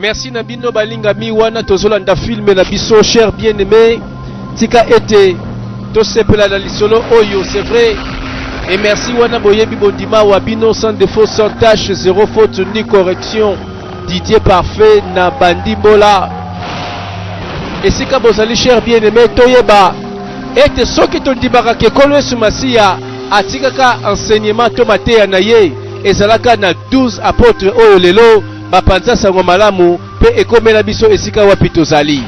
Merci Nabino Balinga Miwana Tozolanda film na biso cher bien-aimé. Tika ete tosepela na lisolo oyo, c'est vrai. Et merci wana boyebi bondima wabino sans défaut, sans tâche, zéro faute ni correction. Didier Parfait na Bandimbola. Et si ka bozali cher bien-aimé toyeba ete soki tondibaka ke kolo Masiya atikaka enseignement to mateya na ye ezalaka na 12 apôtres oyo lelo bapanza sango malamu pe ekomela biso esika wapi tozali.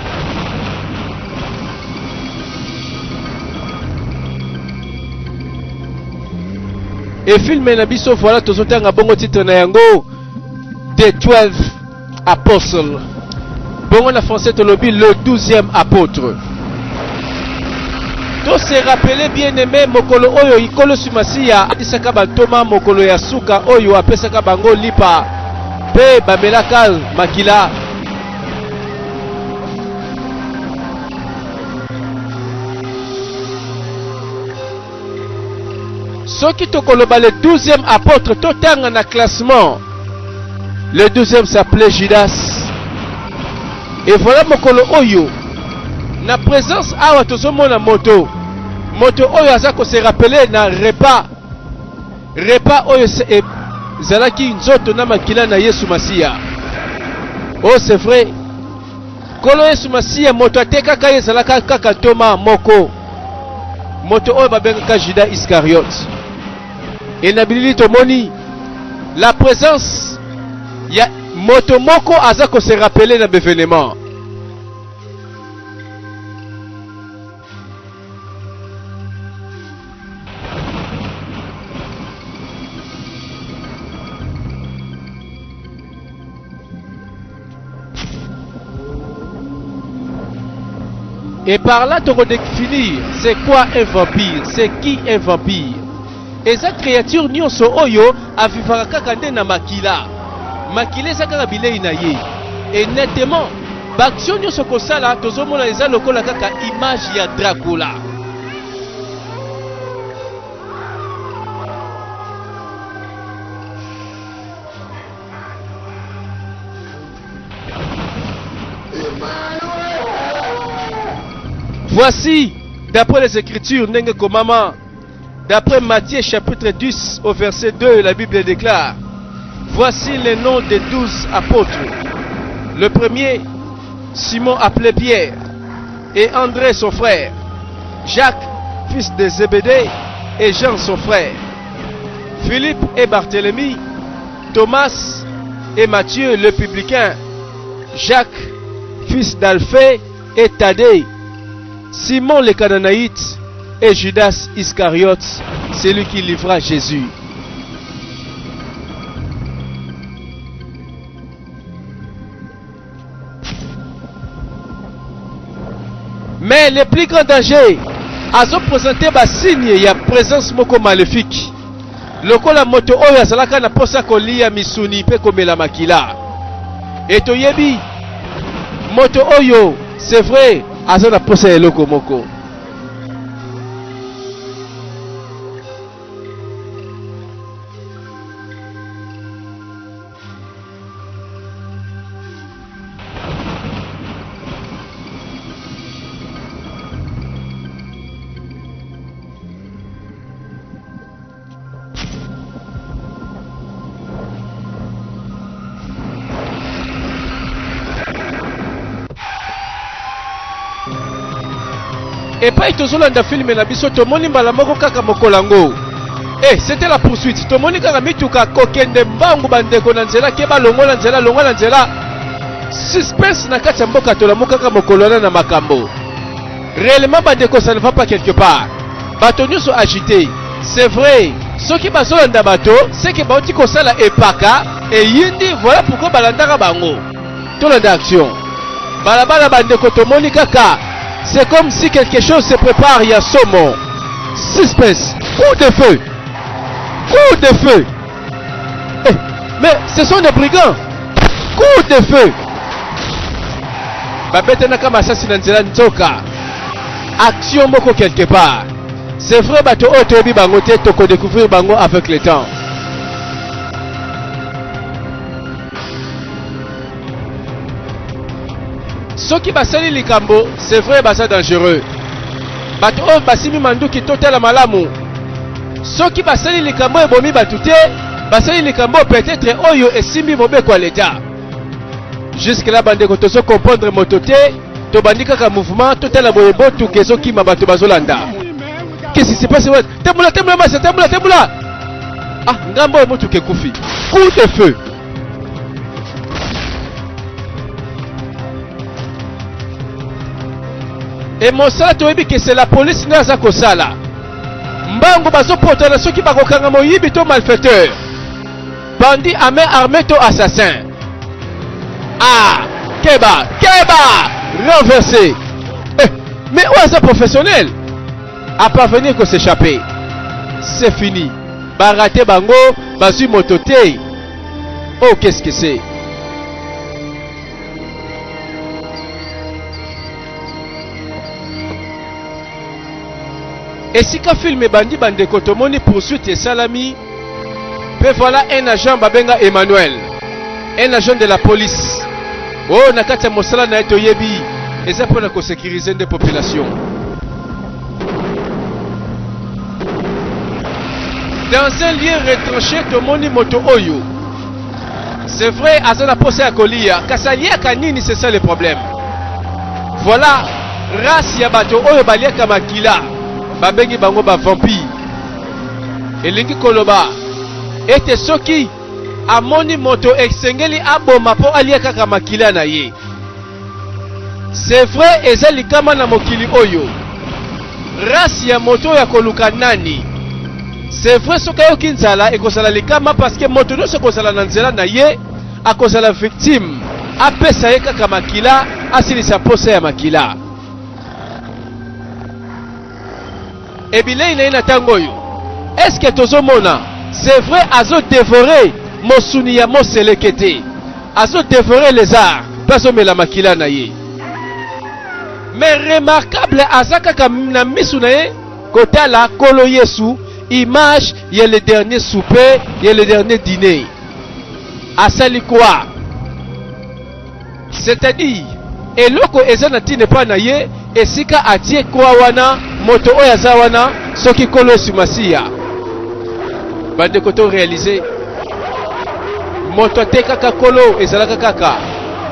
Et filme na biso voilà tozotanga bongo titre na yango The 12 Apostles. Bongo na français tolobi le 12e apôtre. To se rappeler bien aimé mokolo oyo ikolo Masiya atisaka bantoma mokolo ya suka oyo apesaka bango lipa pe bamelaka makila. Soki tokoloba le 12e apôtre totanga na classement. Le 12e s'appelait Judas. Et voilà mokolo oyo na présence awa tozomona moto oyo aza ko se rappeler na repas oyo zalaki nzoto na makila na Yesu Masiya. Oh c'est vrai, kolo Yesu Masiya moto atekaka ye zalaka kaka Toma moko, moto oyo babengaka Judas Iscariote. Et na bilili tomoni la présence ya moto moko aza ko se rappeler na bévénement. Et par là, tu redéfinir c'est quoi un vampire, c'est qui un vampire. Et cette créature nyonso oyo avivaka kaka nde na makila. Makila eza kaka bilei na ye. Et nettement, baction nyonso kosala tozomona eza lokola kaka image ya Dracula. Voici, d'après les Écritures, Nenge Komama, d'après Matthieu chapitre 10 au verset 2, la Bible déclare: voici les noms des 12 apôtres. Le premier, Simon appelé Pierre, et André son frère, Jacques, fils de Zébédée, et Jean son frère, Philippe et Barthélemy, Thomas et Matthieu le publicain, Jacques, fils d'Alphée et Thaddée, Simon le Canaanite et Judas Iscariote, celui qui livra Jésus. Mais le plus grand danger a présenté un signe, il y a présence moko maléfique. Lokola moto oyo azalaka na posa kolia misuni pe komela makila. Et toyebi moto oyo, c'est vrai, azana posa eloko moko. Et pas itozolanda film na biso tomoni mbala moko kaka mokolango. C'était la poursuite. Tomoni kaka mituka kokende mbangu bandeko na nzela ke balongola nzela. Suspense na kati ya mboka tolamuka kaka mokolona na makambo. Réellement bandeko ça ne va pas quelque part. Bato nyonso agité. C'est vrai. Ceux qui bazolanda bato, c'est que bauti kosala epaka et yindi voilà pourquoi balandaka bango. Tolanda action. Balabala bandeko tomoni kaka. C'est comme si quelque chose se prépare, il y a saumon. Suspense. Coup de feu. Coup de feu. Mais ce sont des brigands. Coup de feu. Babete nakama assassin nzela nzoka. Action moko quelque part. C'est vrai bato otobi bango te toko découvrir bango avec le temps. soki basali likambo c'est vrai baza dangereux bato oyo basimi manduki totala malamu soki basali likambo ebomi bato te basali likambo peut-être oyo esimbi mobeko ya l'État. Jusque là bandeko tozo comprendre moto te tobandi kaka mouvement totala boye botuka ezokima bato bazolanda. Qu'est-ce qui se passe? Tembola masa, tembola. Ah, ngambo motuka ekufi. Coup de feu. Et mosala toyebi que c'est la police nde aza kosala. Mbango bazopotana soki bakokanga moyibi to malfaiteur. Bandit armé to assassin. Ah, Keba, renversé. Mais où est-ce professionnel? À parvenir que s'échapper. C'est fini. Baraté bango, basu mototé. Oh, qu'est-ce que c'est? Et si ka film bandi bande kotomoni poursuite et salami, puis voilà un agent babenga Emmanuel, un agent de la police. Oh, nakata mosala na eto yebi, et ça pour la sécuriser des populations. Dans un lieu retranché, tomoni moto oyo. C'est vrai, azana posé à kolia, kasalia kanini, c'est ça le problème. Voilà, race ya bato oyo balia kamakila. Babengi bango ba vampire elingi koloba ete soki amoni moto exengeli aboma po alia kaka makila na ye. C'est vrai ezali kama na mokili oyo race ya moto ya koluka nani. C'est vrai soka yo kinzala ekosala likama parce que moto no sokosala na nzela na ye akosala victime apesa ye kaka makila asilisa posa ya makila. Ebile ina tangoyo. Est-ce que tozomona? C'est vrai azo dévorer mosuni ya moselekete. Azo dévorer les arts. Paso me la makila na ye. Mais remarquable azaka kam na misu na ye kotala kolo Yesu image y a le dernier souper, y a le dernier dîner. Asali quoi? C'est-à-dire eloko ezana tine pa na ye esika atie kwa wana moto oya za wana soki kolo sumasiya bande koto réaliser moto te kaka kolo ezalaka kaka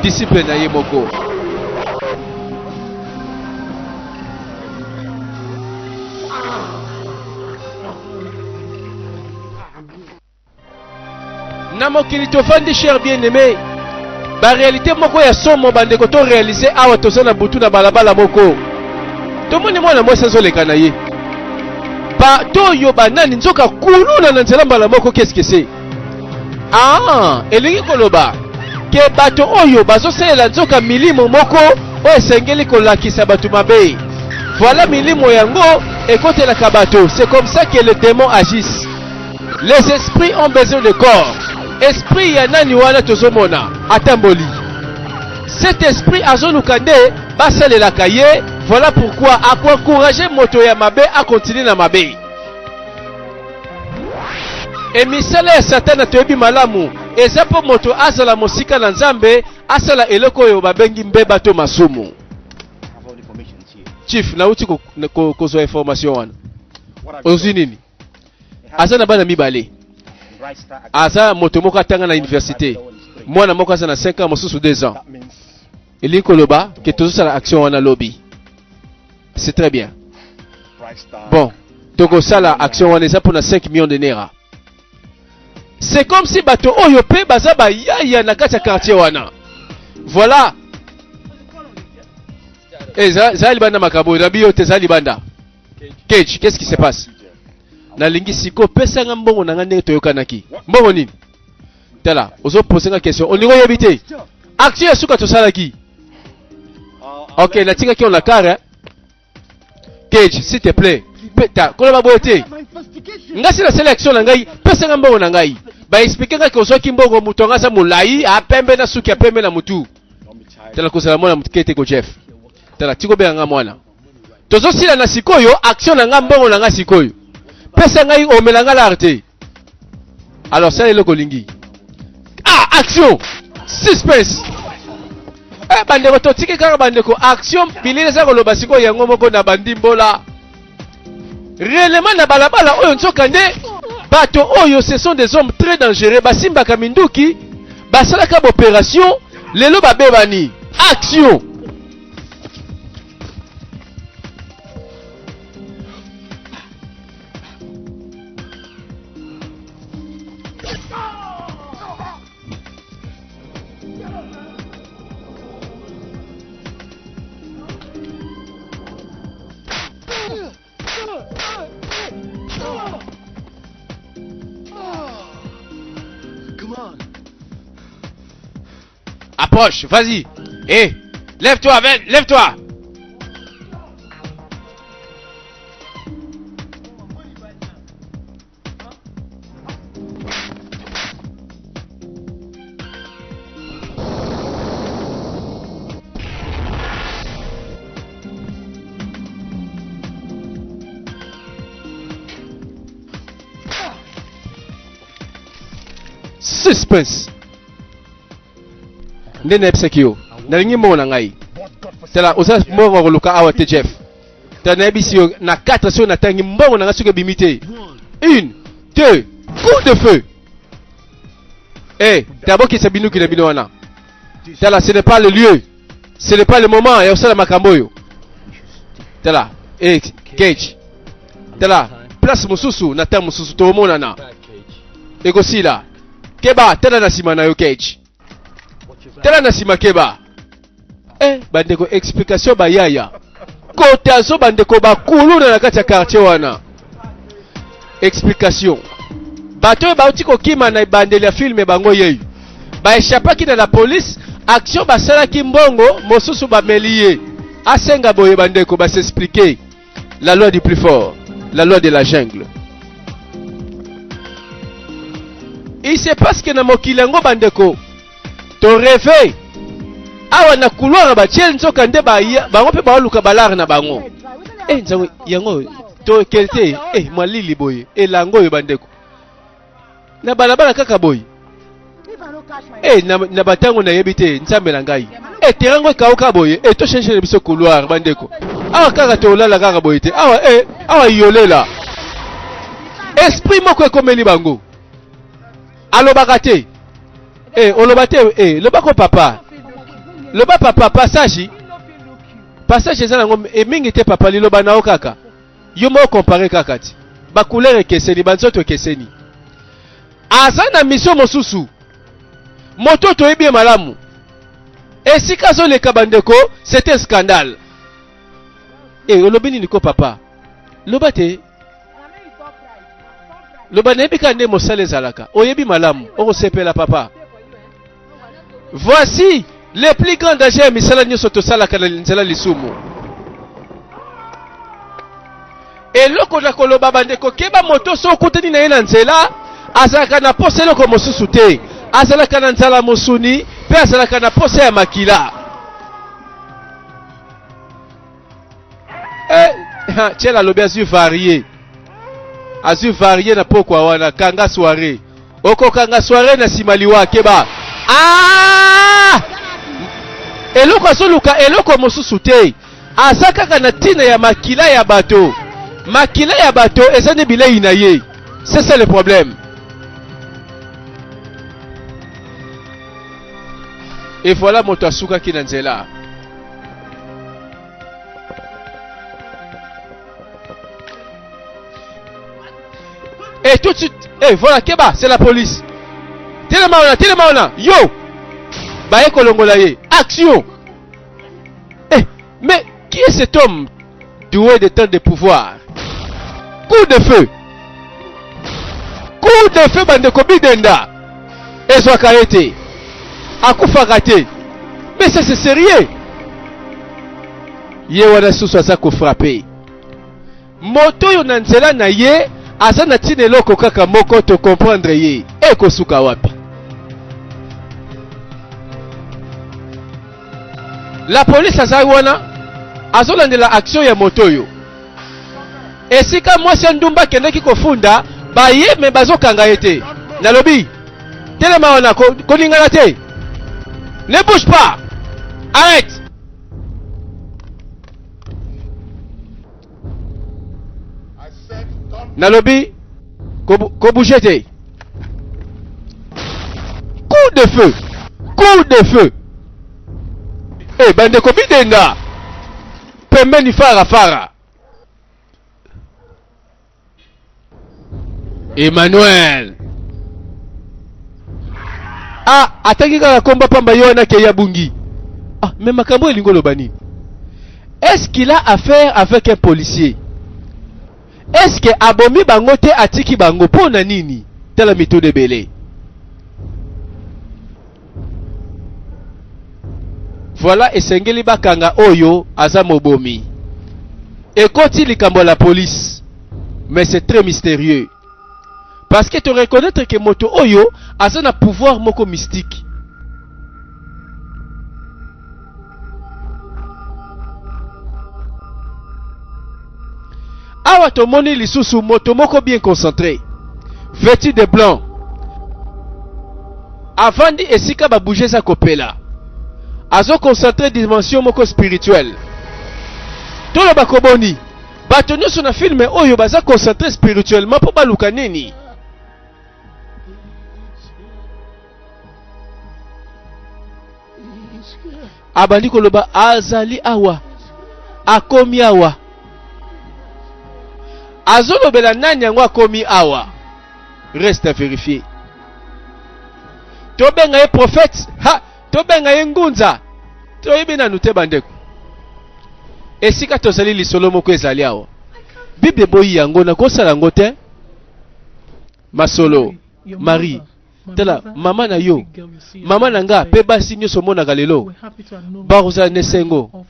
disciple na ye moko. Na mokili tofandi cher bien-aimé ba réalité moko ya somo bande koto réaliser awa tozana butu na balabala moko. Tomoni mwana mwasi azoleka na ye bato oyo banani nzoka kuluna na nzela mbala moko. Qu'est-ce que c'est? Ah, elingi koloba ke bato oyo bazosalela nzoka milimo moko oyo esengeli kolakisa bato mabe. Voilà milimo yango ekotelaka bato. C'est comme ça que les démons agissent. Les esprits ont besoin de corps. Esprit ya nani wana tozomona atamboli. Cet esprit azolukande basalelaka ye. Voilà pourquoi à encourager moto ya mabe à continuer na mabe. Et misala ya satana toyebi malamu eza po moto azala mosika na nzambe asala eloko oyo babengi mbeba to masumu. Chief nauti kozwa information wana ozi nini aza na bana mibale aza moto moko atanga na université mwana moko aza na 5 ans mosusu 2 ans elingi koloba ke tozosala action wana lobby. C'est très bien. Bon, Togo Sala action on est pour 5 millions de naira. C'est comme si bato oyo pe bazaba ya na kati ya quartier wana. Voilà. Eh zali banda makabo na biyo te zali banda. Cage, qu'est-ce qui se passe? Na lingi siko pesa nga mbongo na ngane toyokanaki. Mbongo nini? Tala, ozo poser nga question. On y yebite. Action suka to sala ki. OK, na tinga ki on la carré. Cage, s'il te plaît. Peta, koloba boyete. Ngasi la sélection na ngai, pesa nga mbongo na ngai. Ba expliquer nga ko soki mbongo muto ngasa mulai, a pembe na suki a pembe na mutu. Tala ko sala mwana mutkete ko Jeff. Tala tiko be nga mwana. Tozo sila na sikoyo, action na nga mbongo na nga sikoyo. Pesa ngai omela nga l'arte. Alors ça est le kolingi. Ah, action. Suspense. bandeko totiki kaka bandeko action bilile za koloba siko yango moko na bandimbola réellement na balabala oyo nzoka nde bato oyo ce sont des hommes très dangereux basimbaka minduki basalaka opération lelo babebani action. Approche, vas-y. Eh, lève-toi, lève-toi. Suspense. Ndene psekio nalingi mona ngai tela osa mbongo koluka awa te chef tana bisio na 4 sio na tangi mbongo nanga suke bimite 1 2 coup de feu. Eh taboki sabinuki na binona tela ce n'est pas le lieu, ce n'est pas le moment ya osala makambo yo tela cage tela place mususu na ta mususu to mona na ekosila keba tela na sima na yo cage tela na sima keba. Bandeko explication bayaya kotazo bandeko bakulu na kati ya quartier wana explication bato bauti kokima na bandeli ya filme bango yeyu ba échappaki na la police action basalaki mbongo mosusu bamelie asenga boye bandeko ba s'expliquer la loi du plus fort, la loi de la jungle. Il se passe que na mokilango bandeko to rêve awa na couloir ba tiel nzoka nde ba bango pe ba luka balar na bango nzango yango to kelte mwalili boye elango yo bandeko na balabala kaka boye na batango na yebite nzambe na ngai terango kauka boye to changer biso couloir bandeko awa kaka to lala kaka boye te awa yolela esprit moko ekomeli bango alobaka te olobate lobako papa loba papa passage eza nango mingi te papa liloba nao kaka yo mo comparer kaka ti ba couleur ekeseni banzoto ekeseni aza na mission mosusu moto to ebie malamu esika zo leka bandeko c'est un scandale olobi nini ko papa loba te loba nebika nde mosala ezalaka oyebi malamu okosepela papa. Voici les plus grands dangers misala nyoso to sala kana nzela lisumu eloko na koloba bandeko keba moto so kutani na yena nzela azalaka na pose eloko mosusu te azalaka na nzala mosuni pe azalaka na pose ya makila tiela lobi azu varié na pokwa wana kanga soirée oko kanga soirée na simaliwa keba eloko asoluka eloko mosusu te aza kaka na tina ya makila ya bato eza ne bilei na ye. C'est ça le problème. Et voilà moto asukaki na nzela. Et tout de suite, voilà Keba, c'est la police. Télémaona, yo! Baye kolongola ye, action! Mais qui est cet homme doué de tant de pouvoir? Coup de feu! Bandeko bidenda! Ezwaka ete! Akufaka te! Mais ça c'est sérieux! Ye wana susu aza kofrape. Moto yo na nzela na ye aza na tina eloko kaka moko to comprendre ye ekosuka wapi. La police aza wana azolandela action ya moto yo. Esika mwasi ndumba kendeki kofunda baye me bazokanga ete. Nalobi telema wana koningana te. Ne bouge pas. Arrête. Nalobi, ko bouger te. Coup de feu. Coup de feu. Eh, bande ko bidenga. Pembeni fara. Emmanuel. Ah, ataki kaka komba pamba yona ke yabungi. Ah, mais makambo elingo lobani. Est-ce qu'il a affaire avec un policier? Est-ce que abomi bangote atiki bango pona nini? Tela mito de belé. Voilà esengeli bakanga oyo aza mobomi. Ekoti likambo la police. Mais c'est très mystérieux. Parce que tu reconnaître que moto oyo aza na pouvoir moko mystique. Awa tomoni lisusu moto moko bien concentré, vêtu de blanc. Avandi esika ba bouger sa kopela. Azo concentré dimension moko spirituelle. Tolo bakoboni. Bato nyonso na filme oyo baza concentré spirituellement po baluka nini. Abandi koloba azali awa. Akomi awa. Azolobela nani yango akomi awa. Reste à vérifier. Tobenga ye prophète. Ha, tobenga ye ngunza. Toyebi na nute bandeko. Esika tozali lisolo moko ezali awa. Bible boyi yango na kosala yango te. Masolo. Marie. Tela mama na yo. Mama na nga pe basi nyoso monaka lelo. Baroza nesengo.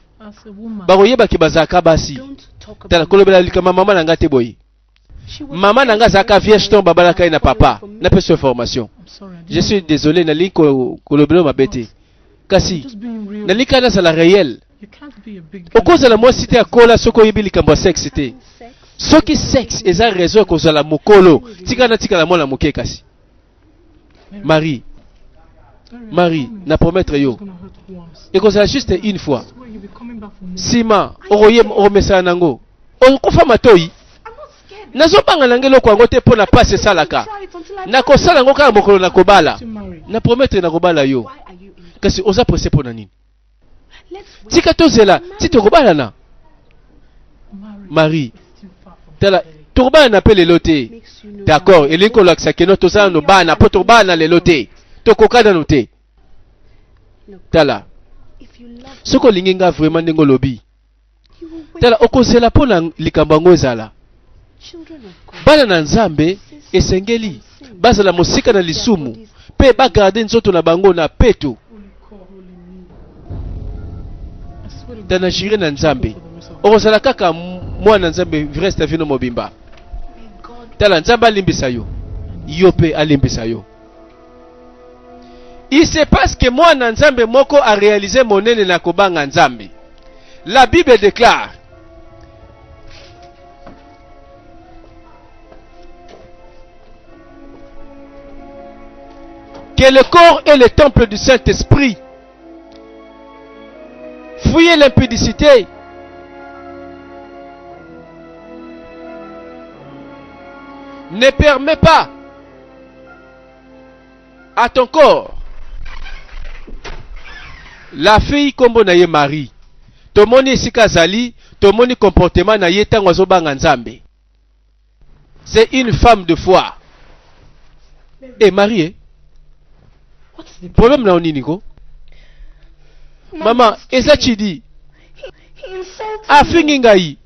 Baroyeba ki bazaka basi. Tala kolobela likama mama na nga te boyi. Mama na nga zaka vierge ton babala kai na papa. Na peso information. Je suis désolé na liko kolobelo mabete. Kasi na lika na sala réel. Okoza la mwasi te akola soko yebi likambo sexe te. Soki sexe eza raison koza la mokolo. Tika na mwana moke kasi. Marie, na promettre yo. Et qu'on juste une fois. Sima, oroye oromesa nango. Okofa matoi. Nazo banga nangelo kwa ngote po na passe salaka. Na ko sala ngo ka mokolo na kobala. Na promettre na kobala yo. Kasi oza pressé po na nini? Tika tozela, ti to kobala na. Marie. Tala Tourba na pele lote. D'accord, elinko laksa keno toza no bana po tourba na le lote. Tokoka na note. Tala. Soko linginga vraiment ndingo lobi. Tala okozela po na likambango ezala. Bana na Nzambe esengeli bazala mosika na lisumu pe ba garder nzoto na bango na peto. Dana jire na Nzambe. Okozala kaka mwana Nzambe reste vino mobimba. Tala Nzambe alimbisa yo. Yo pe alimbisa yo. Il se passe que moi Nzambe moko a réalisé monene na kobanga Nzambe. La Bible déclare que le corps est le temple du Saint-Esprit. Fuyez l'impudicité. Ne permets pas à ton corps. La fille kombo na ye Marie. Tomoni esika zali, tomoni comportement na ye tango azobanga Nzambe. C'est une femme de foi. Et Marie, problème na onini ko? Maman, eza chidi. Afingi ngai.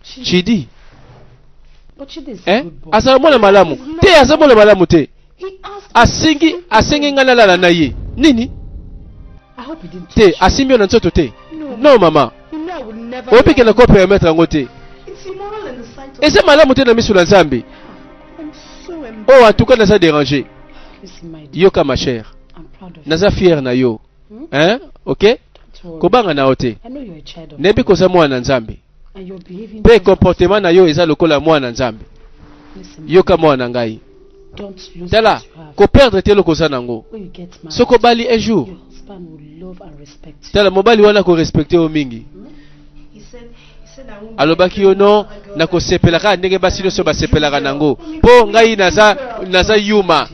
Chidi. Asa mwana malamu. Te asa mwana malamu te. Asingi ngana la na ye. Nini? Te asimio na nzoto te. Non mama. Opi ke na ko permettre ngo te. Esa malamu te na misu na Nzambe. Oh en tout cas na ça déranger. Yoka ma chère. Naza fier na yo. Hein? OK? Kobanga na ote. Nebi koza mwana Nzambe. Pe comportement na yo eza lokola mwana Nzambe. Yoka mwana ngai. Tala, ko perdre te lokoza nango. Soko bali un jour. love and respect. Tala mobali wana ko respecter o mingi. He said I won't Alobaki yo no na ko sepelaka ndenge basi so ba sepelaka nango. Po ngai naza yuma.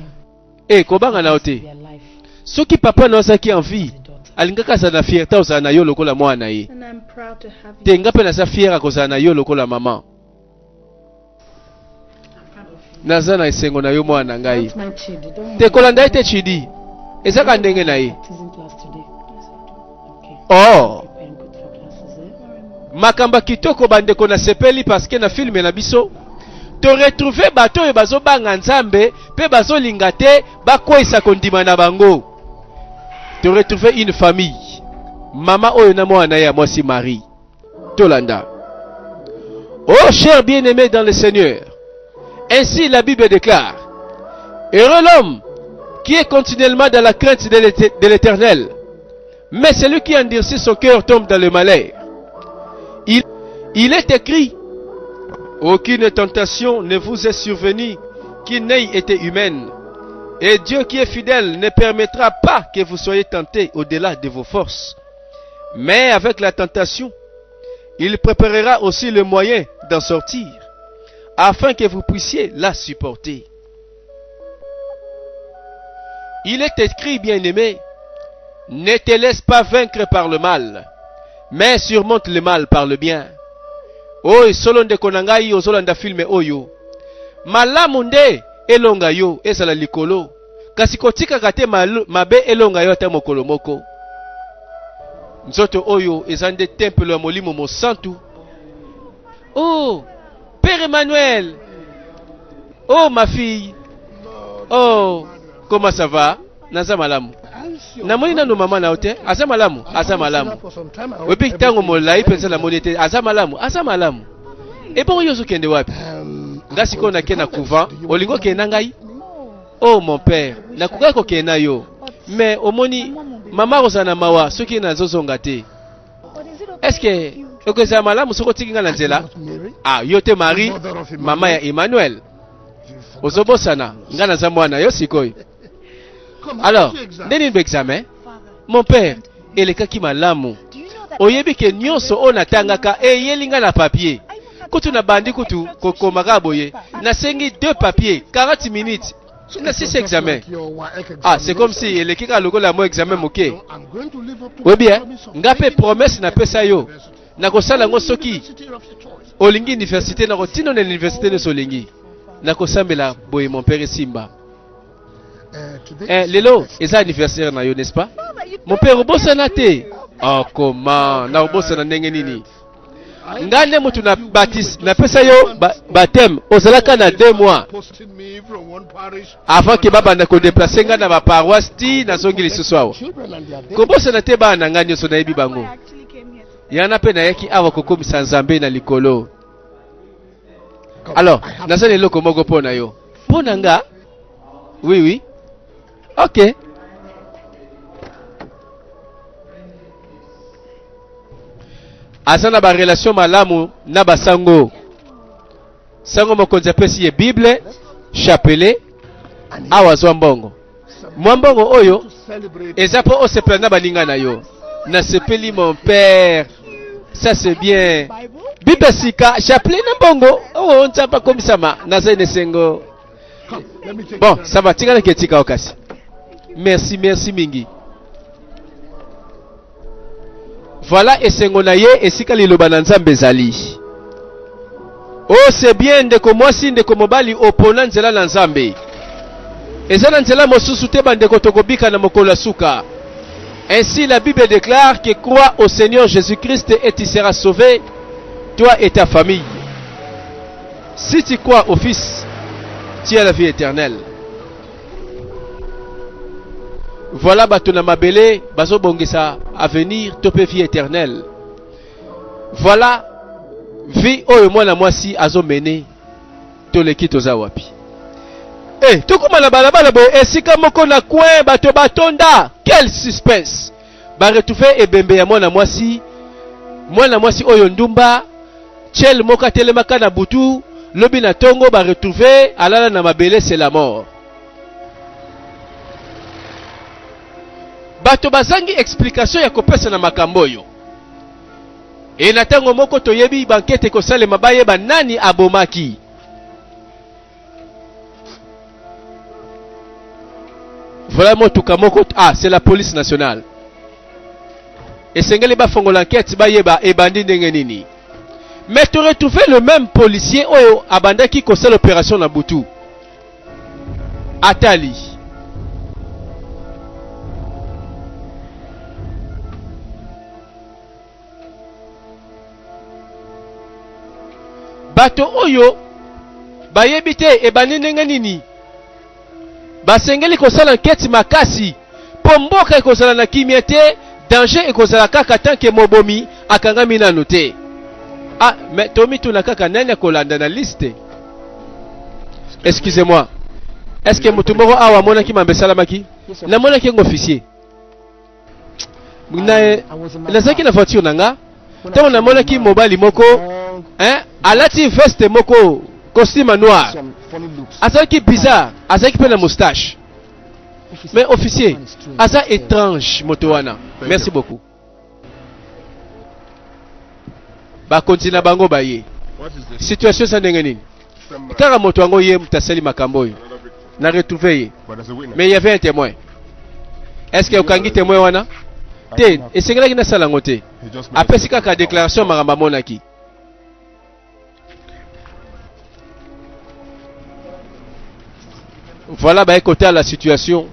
Ko banga na ote. their life. Soki papa na osaki envie. Alingaka za na fierté oza na yo lokola mwana ye. And I'm proud to have you. Te nga pe na sa fiera kozala na yo lokola mama. Naza na esengo na yo mwana ngai. That's my chidi. Don't Te kolanda ete chidi. Ezaka ndenge na ye. baptism class today. Okay. Oh. Preparing good for classes, eh? Makamba kitoko bandeko na sepeli parce que na filme na biso to retrouver bato oyo bazobanga nzambe pe bazolinga te bakwesa kondima na bango. To retrouver une famille. Mama oyo na mwana ya mwasi Marie. Tolanda. Oh cher bien-aimé dans le Seigneur. Ainsi la Bible déclare. Heureux l'homme qui est continuellement dans la crainte de l'Éternel. Mais celui qui endurcit son cœur tombe dans le malheur. Il est écrit, aucune tentation ne vous est survenue qui n'ait été humaine. Et Dieu qui est fidèle ne permettra pas que vous soyez tentés au-delà de vos forces. Mais avec la tentation, il préparera aussi le moyen d'en sortir, afin que vous puissiez la supporter. Il est écrit, bien-aimé, ne te laisse pas vaincre par le mal, mais surmonte le mal par le bien. Oy solonde konangai ozolanda filme oyo. Malamu nde elonga yo ezala likolo. Kasi kotika kate mabe elonga yo ata mokolo moko. Nzoto oyo ezande temple ya molimo mosantu. Oh, Père Emmanuel. Oh ma fille. Oh, comment ça va? Naza malamu. Namoni nanu mama na ote, aza malamu, aza malamu. Wepi tango molai pensa la monete, aza malamu. E bon yozo kende wapi? Ngasi ko na kena couvent, olingo kena ngai? Oh mon père, nakuka ko kena yo. Mais omoni mama kozana mawa soki na zozonga te. Est-ce que okoza malamu soko tikinga na nzela? Ah, yo te Marie, mama ya Emmanuel. Ozobosana, ngana za mwana yo sikoyi. Alors, neni l'examen? Mon père, elekaki malamu. Oyebi ke nyonso ona tangaka yelinga na papier. Kutu na bandi kutu kokomaka boye. Na sengi 2 papiers, 40 minutes. Na 6 examens. Ah, c'est comme si elekika lokola mo examen moke. Oyebi ngape promesse na pesa yo. Na kosala ngo soki olingi université na kotino na université ne solingi. Na kosambela boye mon père Simba. Lelo, c'est anniversaire na yo, n'est-ce pas? Mon père obosana te. Oh comment? Na obosana ndenge nini? Ngane mutu na baptiste na pesa yo baptême ozalaka na 2 mois. Avant que baba na ko déplacer nga na ba paroisse ti na zongi lisusu awo. Kobosana te ba na ngani so na yebi bango. Yana pe na yaki awa kokomisa Nzambe na likolo. Alors, naza lelo komoko pona yo. Pona nga? Oui. Ok. Azana ba relation malamu na basango. Sango mokonzi apesi ye Bible, chapelet, awazwa mbongo. Mwambongo oyo, ezapo osepela na baninga na yo. Na sepeli mon père. Ça c'est bien. Bible sika, chapelet na mbongo. Oh, nzapa komisama. Naza inesengo. Bon, ça va, tika na ketika okasi. Merci mingi. Voilà esengo na ye esika liloba na Nzambe ezali. Oh c'est bien ndeko mwasi ndeko mobali opona nzela na Nzambe. Ezana nzela mosusu te bandeko tokobika na mokolo suka. Ainsi la Bible déclare que crois au Seigneur Jésus-Christ et tu seras sauvé, toi et ta famille. Si tu crois au Fils, tu as la vie éternelle. Voilà batona mabele bazo bongesa avenir tope vie éternelle. Voilà vie oyo mwana mwasi azo mene toleki toza wapi. Tokoma na balabala bo esika moko na coin bato batonda. Quel suspense. Ba retrouver ebembe ya mwana mwasi oyo ndumba chel moka telemaka na butu lobi na tongo ba retrouver alala na mabele c'est la mort. bato bazangi explication ya kopesa na makambo oyo. E na ntango moko toyebi bankete kosalema bayeba nani abomaki. Voilà motuka moko. Ah, c'est la police nationale. Esengeli bafongo l'enquête bayeba ebandi ndenge nini. Mais tu retrouves le même policier oyo abandaki kosala l'opération na butu. Atali. Bato oyo bayebi te ebandi ndenge nini. Basengeli kosala enquête makasi po mboka ekozala na kimia te, danger ekozala kaka tanke mobomi akangami nanu te. Ah, mais Tommy tuna kaka nani akolanda na liste. Excusez-moi. Est-ce que mutumoko awa mona ki mambesalamaki? Na mona ki officier. Na zaki na voiture nanga. Tant na mona ki mobali moko, hein? Alati veste moko, costume noir. Azaki bizarre, azaki pe na moustache. Mais officier, aza étrange motowana. Merci beaucoup. Ba continue bango baye. Situation sa ndenge nini? Kaka moto wango ye mutaseli makambo yo. Na retrouver. Mais il y avait un témoin. Est-ce que okangi témoin wana? Te, esengela kina sala ngote. Apesi kaka déclaration maramba monaki. Voilà bah écoutez à la situation.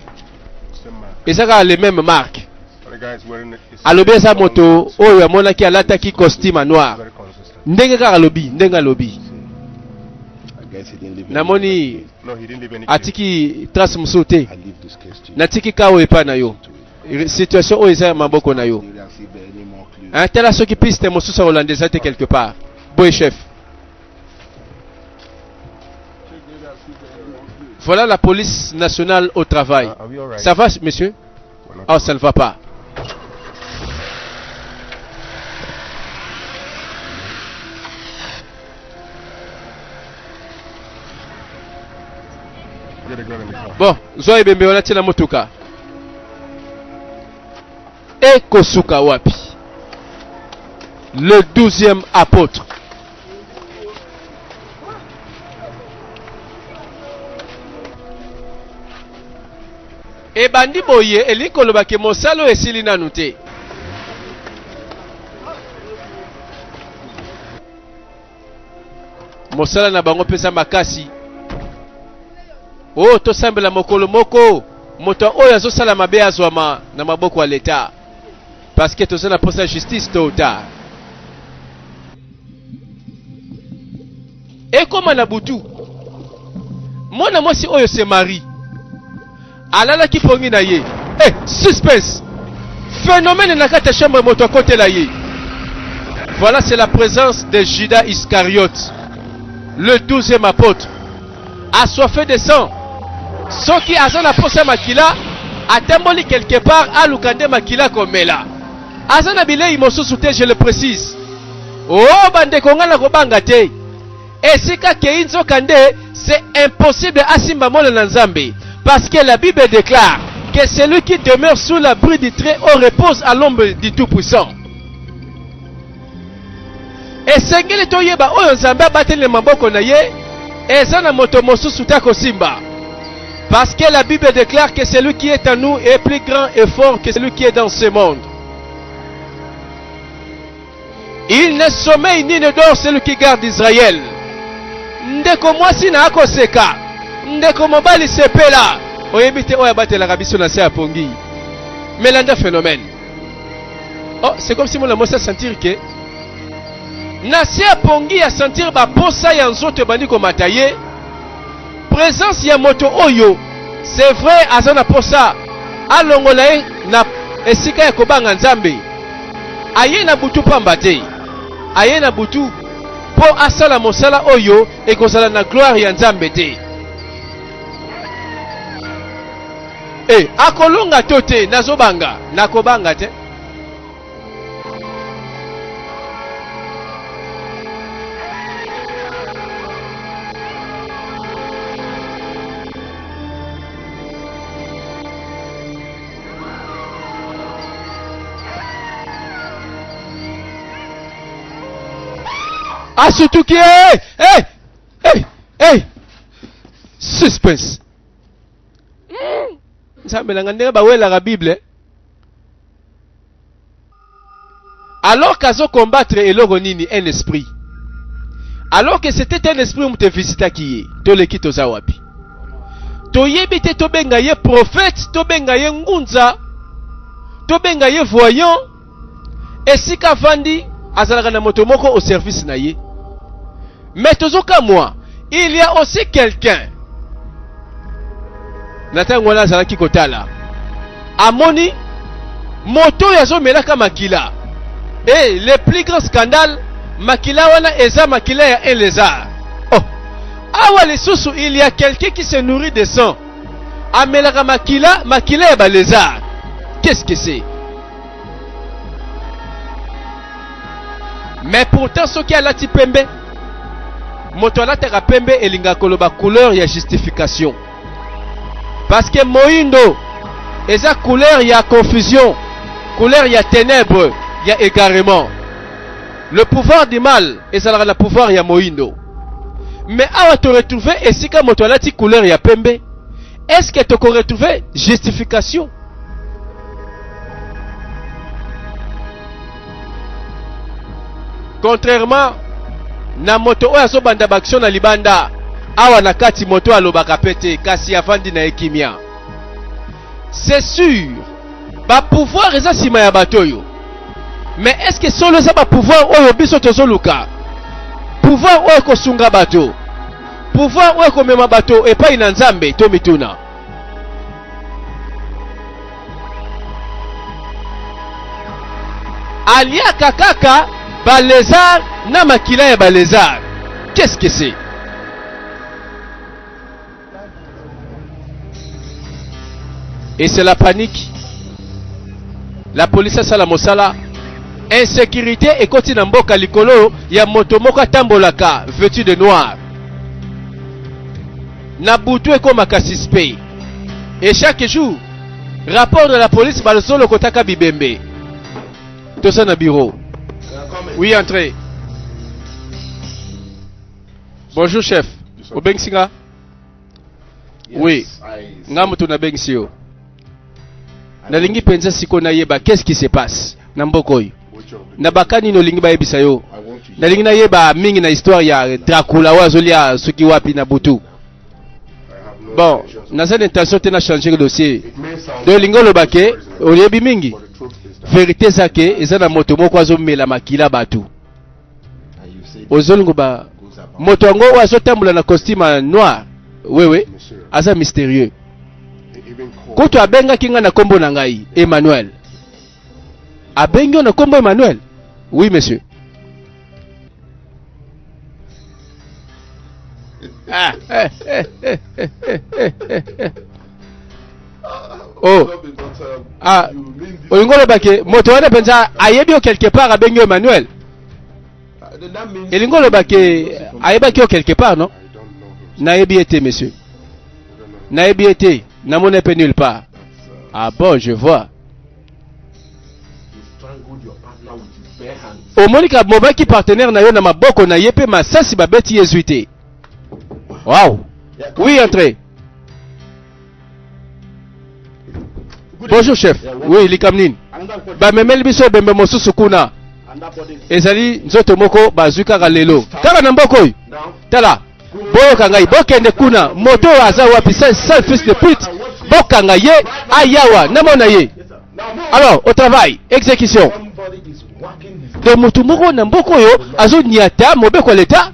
Et ça a les mêmes marques. Alobi sa moto oyo ya monaki alataki costume noir. Ndenge kaka alobi, ndenge alobi. Namoni atiki trace musote. Natiki kawo epa na yo. Situation oyo eza maboko na yo. Un tel asso qui piste mosusa hollandais te quelque part. Boy chef. Voilà la police nationale au travail. Ça va, monsieur? Oh, ça ne va pas. Bon, Zoé Bembe, on a tina motuka. Eko Suka wapi? Le 12e apôtre. E bandi boye elikolo bake mosalo esili nanu te. Mosala na bango pesa makasi. Oh, tosambela mokolo moko moto oyo azosala mabe azwama na maboko ya leta. Parce que toza na posa justice tôt ou tard. Ekoma na butu. Mwana mwasi oyo se mari. Alala ki pongi na ye. Eh, suspense. Phénomène na kata chambre moto côté la ye. Voilà, c'est la présence de Judas Iscariote, le 12e apôtre, assoiffé de sang. Ceux qui azana posa makila, atemboli quelque part à lukande makila komela. Azana bilei mosusu te, je le précise. Oh, bande kongana kobanga te. Et si ka keinzo kande, c'est impossible à simba mole na nzambe. Parce que la Bible déclare que celui qui demeure sous l'abri du Très-Haut repose à l'ombre du Tout-Puissant. Et sengeli toyeba oyo nzambe abateli maboko na ye, eza na moto mosusu ta kosimba. Parce que la Bible déclare que celui qui est en nous est plus grand et fort que celui qui est dans ce monde. Il ne sommeille ni ne dort celui qui garde Israël. Ndeko mwasi na akoseka. Ndeko mobali sepela. Oyebite oya batela biso na se ya pongi. Melanda phénomène. Oh, c'est comme si mon amour sentir que na se ya pongi ya sentir ba posa ya nzoto bandi ko mataye. Présence ya moto oyo. C'est vrai azana posa. Alongola na esika ya kobanga nzambe. Aye na butu pamba te. Aye na butu po asala mosala oyo ekozala na gloire ya nzambe te. Eh, akolonga tote nazobanga nakobanga te. asutuki hey suspense nzambe nanga ndenge bawelaka bible alors qu'azo combattre eloko nini un esprit alors que c'était un esprit mu te visitaki ye toleki toza wapi toyebi te tobenga ye prophète tobenga ye ngunza tobenga ye voyant esika vandi azalaka na moto moko au service na ye mais tozoka moi il y a aussi quelqu'un natango wana azalaki kotala amoni moto yazomelaka makila et le plus grand scandale makila wana eza makila ya un lézard. Oh, awa lisusu il y a quelqu'un qui se nourrit de sang amelaka makila ya ba lézard. Qu'est-ce que c'est? Mais pourtant soki alati pembe moto alataka pembe elinga koloba couleur ya justification parce que moindo eza couleur ya confusion, couleur ya ténèbres, ya égarement. Le pouvoir du mal ezalaka na pouvoir ya moindo. Mais awa to retrouver esika moto alati couleur ya pembe, est-ce que to ko retrouver justification? Contrairement na moto oyo azobanda baction na libanda awa na kati moto alobaka pete kasi afandi na ekimia. C'est sûr ba pouvoir eza sima ya bato yo. Mais est-ce que solo eza ba pouvoir oyo biso tozoluka? Pouvoir oyo kosunga bato, pouvoir oyo komema bato epai na Nzambe to mituna. Aliaka kaka ba lézard na makila ya ba lézard. Qu'est-ce que c'est? Et c'est la panique. La police a la mosala. Insécurité et koti na mboka likolo ya moto moko tambolaka vêtu de noir. Na butu ekomaka suspect. Et chaque jour, rapport de la police balosolo kotaka bibembe. Tout ça na bureau. Oui, entrez. Bonjour chef. Obengsinga? Oui. Ngamutu na bengsio. Nalingi penza siko na yeba qu'est-ce qui se passe na mbokoyo. Na bakani no lingi ba yebisa yo. Nalingi na yeba mingi na histoire ya Dracula wazolia suki wapi na butu. Bon, na cette intention tena changer le dossier. Do lingo lo bake oyebi mingi. Vérité zake eza na moto moko azomela makila batu. Ozolungo ba moto ngo wazotambula na costume noir. Wewe aza mystérieux. Koto abenga kinga na kombo na ngai Emmanuel. Abengo na kombo Emmanuel? Oui monsieur. Oh. Ah. Olingolo bake moto wana penza ayebi o quelque part abengo Emmanuel. Elingolo bake ayebaki o quelque part non? Nayebi été monsieur. Nayebi été. Na mon épée nulle part. Ah bon, je vois. Au monika mobaki partenaire na yo na maboko na yepe masasi babeti yezuite. Wow. Oui, entrez. Bonjour chef. Oui, likamnin. Ba memeli biso bembe mosusu kuna. Ezali nzoto moko bazuka ka lelo. Kaka na mboko oyo. Tala. Boka ngai bokende kuna moto aza wapi ça fils de pute. Boka ngai ye ayawa namona ye. Alors, au travail, exécution. De moto moko na mboko yo azo niata mobeko leta.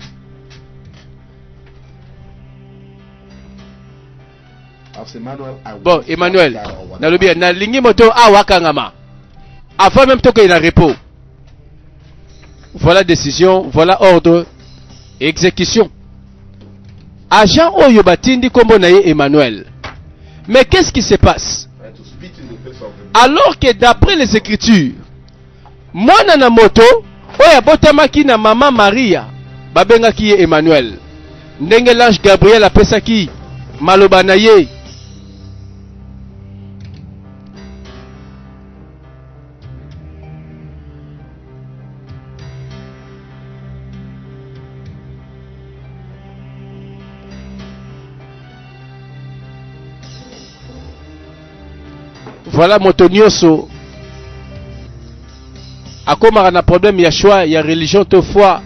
Bon, Emmanuel, na lobi na lingi moto awakangama. Avant même to que il a repos. Voilà décision, voilà ordre, exécution. Agent Oyo batindi kombo na ye Emmanuel. Mais qu'est-ce qui se passe? Alors que d'après les Écritures, mwana na moto oya botamaki na mama Maria babengaki ye Emmanuel. Ndenge l'ange Gabriel apesaki maloba na ye. Voilà motonioso. Akomara na problème ya choix ya religion to foi.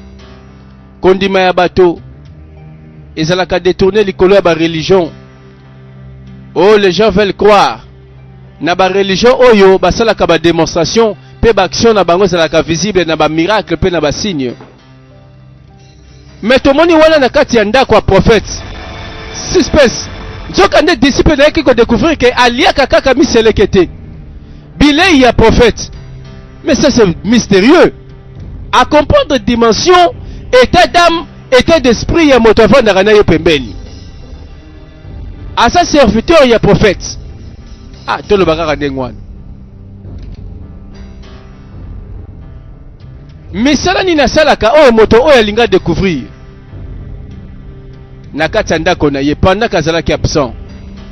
Kondima ya bato. Ezalaka détourner likolo ya ba religion. Oh, les gens veulent croire. Na ba religion oyo basalaka ba démonstration pe ba action na bango ezalaka visible na ba miracle pe na ba signe. Mais tomoni wana na kati ya ndako ya prophète. Suspense. Nzoka nde disciple na yaki ko découvrir que aliaka kaka miselekete. Bilei ya prophète. Mais ça c'est mystérieux. À comprendre dimension, état d'âme, état d'esprit ya moto avanda na yo pembeni. À sa serviteur ya prophète. Ah, tolo bakaka ndengwana. Misala ni nasalaka oyo moto oyo alinga découvrir. Na kati ya ndako na ye pendant kazalaki absent.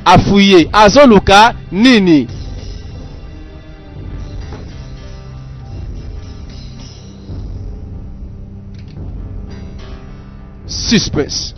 Afouye, azoluka nini? Suspense.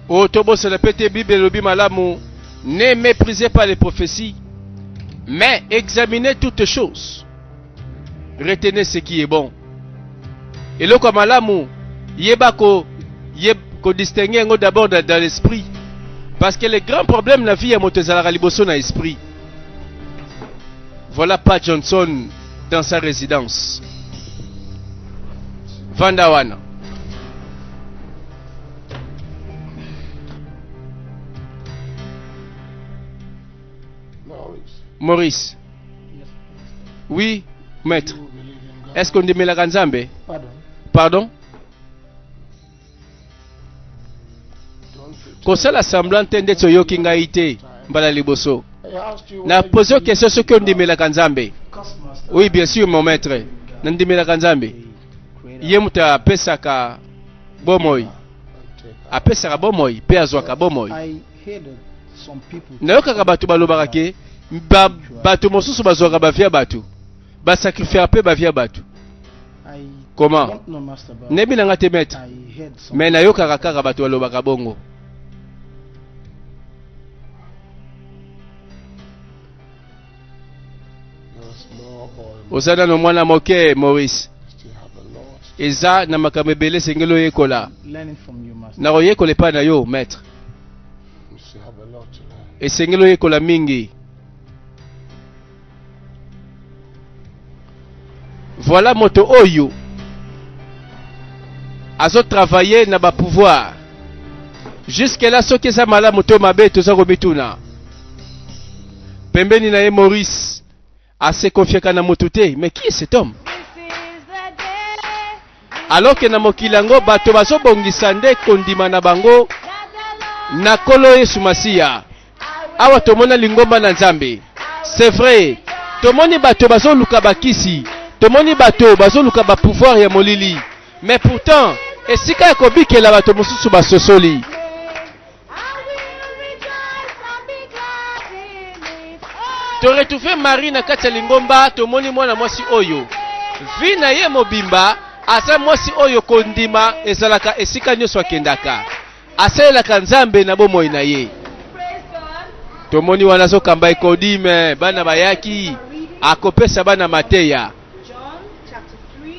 Oh, Tobo se répète Bible et le malamu. Ne méprisez pas les prophéties, mais examinez toutes choses. Retenez ce qui est bon. Et le comme malamu, yeba ko distinguer d'abord dans l'esprit. Parce que le grand problème de la vie est motezala liboso na esprit. Voilà Pat Johnson dans sa résidence. Vandawana. Maurice. Oui, maître. Est-ce qu'on dit la Nzambe? Pardon? Kosala semblant tende tsoyoki ngaite mbala liboso. Na posé question ce qu'on dit la Nzambe. Oui, bien sûr mon maître. Nandimi la Nzambe. Yemuta apesaka bomoi. Apesaka bomoi, pe azwaka bomoi. Nayoka batu balobaka ke bato mosusu bazwaka bavia batu. Ba sacrifier pe bavia batu. Comment? Nebi nanga te maître. Mais nayoka kaka batu balobaka bongo. Osana no mwana moke Maurice. Eza na makambo ebele sengelo yekola. Na oyekola pa na yo maître. Esengelo yekola mingi. Voilà moto oyo. Azo travailler na ba pouvoir. Jusque là soki eza mala moto mabe toza komituna. Pembeni na ye Maurice. Assez confié na motute. Mais qui est cet homme? Alors que na mokilango bato bazo bongisa nde kondima na bango na kolo Yesu Masiya. Awa tomona lingomba na Nzambe. C'est vrai. Tomoni bato bazo luka bakisi. Tomoni bato bazo luka ba pouvoir ya molili. Mais pourtant, esika ekobikela bato mosusu basosoli. Toretouvé Marie na kati ya lingomba tomoni mwana mwasi oyo. Vi na ye mobimba asa mwasi oyo kondima ezalaka esika nyonso akendaka. Asalelaka Nzambe na bomoi na ye. Tomoni wana zokamba ekodime bana bayaki akopesa bana mateya. John chapter 3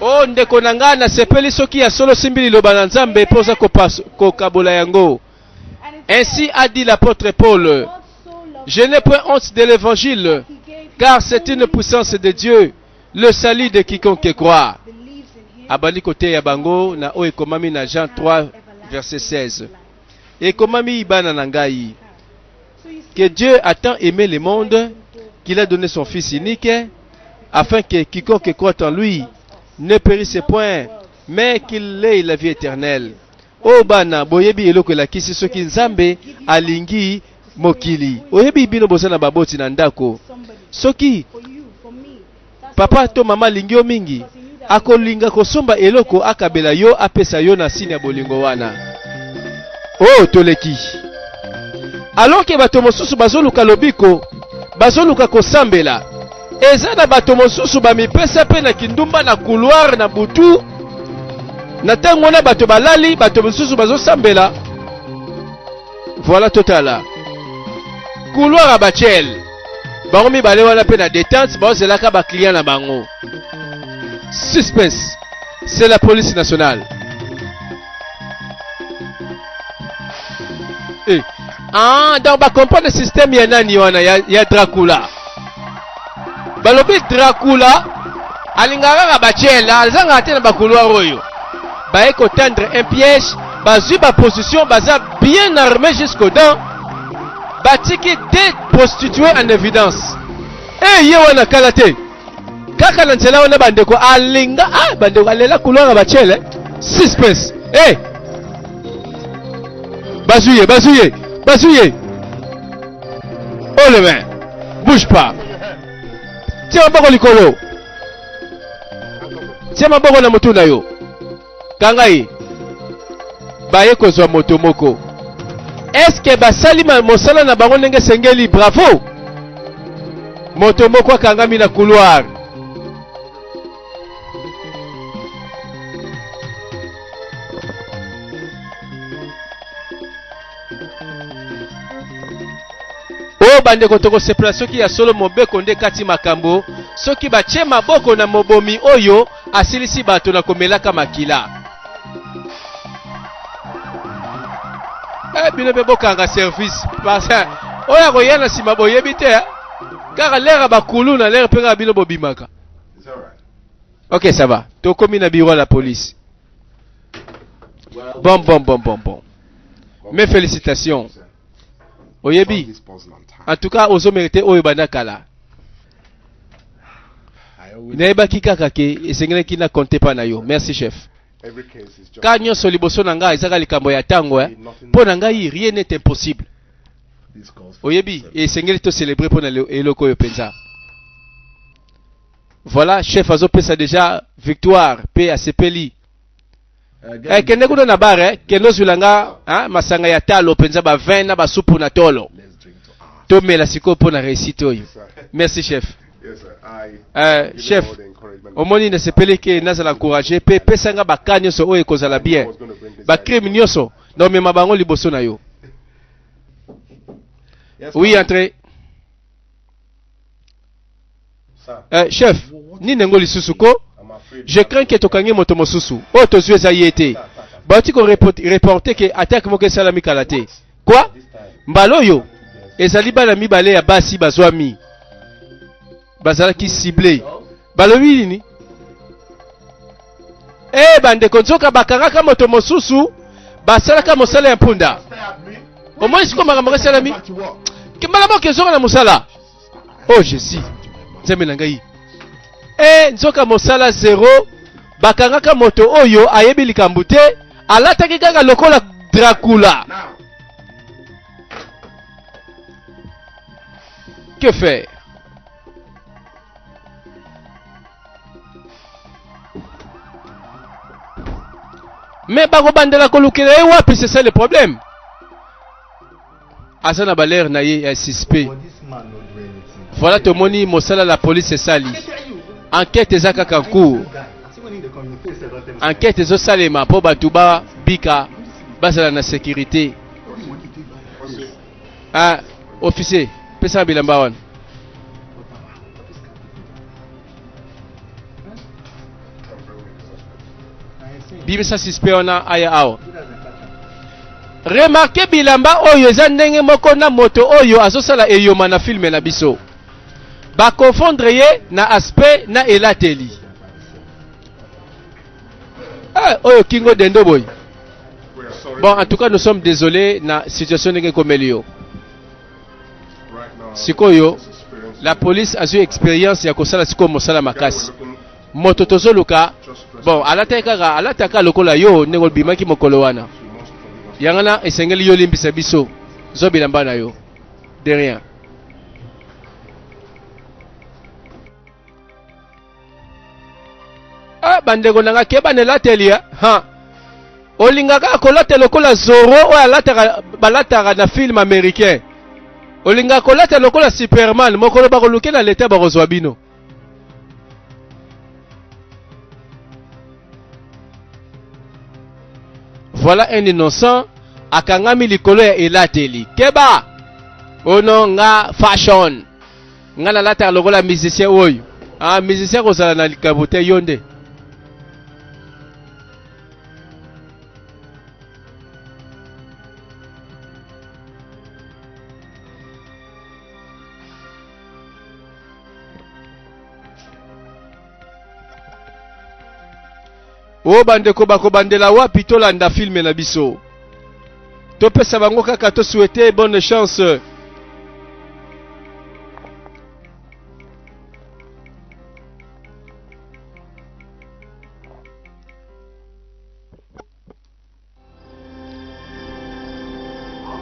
o ndeko na nga nasepeli soki ya solo simbi liloba na Nzambe poza kokabola yango. Ainsi a dit l'apôtre Paul, je n'ai point honte de l'évangile, car c'est une puissance de Dieu, le salut de quiconque croit. Abali kote ya bango na o ekomami na Jean 3 verset 16. Ekomami ibana na ngai, que Dieu a tant aimé le monde qu'il a donné son fils unique, afin que quiconque croit en lui ne périsse point, mais qu'il ait la vie éternelle. O bana boyebi eloko la kisi soki Nzambe alingi mokili. Oyebi bino bosana baboti na ndako. Soki papa to mama lingi o mingi, akolinga kosomba eloko akabela yo apesa yo na sini ya bolingo wana. Oh toleki. Alors que bato mosusu bazoluka lobiko, bazoluka kosambela. Eza na bato mosusu bamipesa pe na kindumba na couloir na butu. Na tango na bato balali, bato mosusu bazosambela. Voilà totala. Couloir à Bachel. Bango mibale wana pe na détente, bazelaka ba client na bango. Suspense. C'est la police nationale. Donc ba comprendre le système ya nani wana ya Dracula. Balobi Dracula alingaka ka Bachela, alzanga te na ba couloir oyo. Ba eko tendre un piège, bazui ba position baza bien armé jusqu'aux dents. Batiki des prostituées en évidence. Ye wana kalate. Kaka na nzela wana bandeko alinga bandeko alela couloir ba Bachela. Suspense. Bazouye. Oh les mains. Bouge pas. Tiens ma boko likolo. Tiens ma boko na moto na yo. Kangai. Baye kozwa moto moko. Est-ce que basali mosala na bango ndenge sengeli? Bravo. Moto moko kangami na couloir. Bandeko toko sepela soki ya solo mobeko nde kati makambo, soki batie maboko na mobomi oyo asilisi bato na komelaka makila. Bino be bokanga service parce oya ko yana sima boyebi te kaka lera bakulu na lera penga bino bobimaka. OK, ça va. Tokomi na bureau la police. Bon. Mes félicitations. Oyebi. En tout cas, ozo mérité oyo banakala. Neba kikaka ke esengele kina compter pa na yo. Merci chef. Kanyo soliboso nanga ezaka likambo ya tango po nanga rien n'est impossible. Oyebi esengele to célébrer pour na eloko yo penza. Voilà, chef azo pesa déjà victoire pe asepeli. Kende kuno na bare kendo zulanga masanga ya talo penza ba vin na ba supu na tolo. Tomé la siko pour la réussite. Merci chef. Chef, au moins il ne se peut que nous allons encourager. Pe sanga bakanyo so oye kozala bien. Ba crime nyoso. Non mais mabango liboso na yo. Oui, entrez. Chef, ni nengo lisusuko. Je crains que tokangi moto mosusu. O tozu eza yete. Ba ti ko reporter que attaque moke salami kalate. Quoi? Mbaloyo. Ezali bana mibale ya basi bazwami. Bazalaki ciblé. Balobi nini? Bandeko nzoka bakangaka moto mosusu basalaka mosala ya mpunda. Omoi siko makambo salami. Kimbala boke nzoka na mosala. Oh Jésus. Nzembe na ngai. Nzoka mosala 0 bakangaka moto oyo ayebi likambo te, alataki kaka lokola Dracula. Que faire? Mais bakobandela kolukela ye wapi, c'est ça le problème. Asana baler na ye suspect. Voilà tomoni mosala la police sali. Enquête ezaka kankou. Enquête ezo salema po batuba bika basala na sécurité. Officier, pesa bilamba wana. bimisa suspect wana aya awa. Remarquez bilamba oyo eza ndenge moko na moto oyo azosala eyoma na filme na biso. Ba confondre ye na aspect na elateli. Oyo kingo dendo boy. Bon, en tout cas, nous sommes désolés na situation ndenge komelio. Sikoyo, la police a eu expérience ya kosala siko mosala makasi. Moto tozoluka, bon, alataka lokola yo ndenge bimaki mokolo wana. Yangana esengeli yo limbisa biso. Zo bilamba na yo. De rien. Bandeko nanga keba ne latelia, ha. Olingaka kolata lokola Zoro oyo balataka na film américain. Olingaka kolata lokola Superman mokolo bakoluke na leta bakozwa bino. Voilà un innocent akangami likolo ya elateli. Keba ono nga fashion. Nga na lata lokola musicien oyo. Musicien kozala na likabote yonde. O bandeko bakobandela wapi tolanda filme na biso. Topesa bango kaka to souhaiter bonne chance.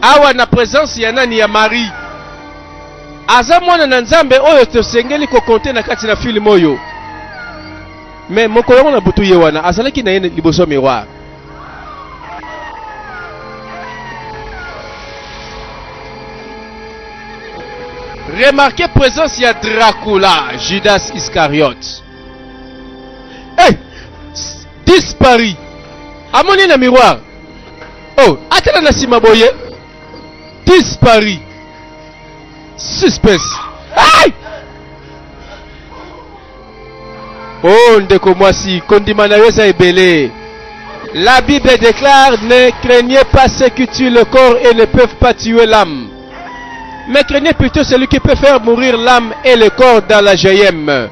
Awa na présence ya nani ya Marie. Aza mwana na Nzambe oyo tosengeli ko compter na kati na film oyo. Mais mokolo na butu yewana azalaki na yene liboso miroir. Remarquez présence ya Dracula, Judas Iscariote. Disparu. Amoni na miroir. Oh, atala na sima boye. Disparu. Suspense. Aïe! Oh, ndeko mwasi, kondima na yoza ebele. La Bible déclare, ne craignez pas ceux qui tuent le corps et ne peuvent pas tuer l'âme. Mais craignez plutôt celui qui peut faire mourir l'âme et le corps dans la Jayem.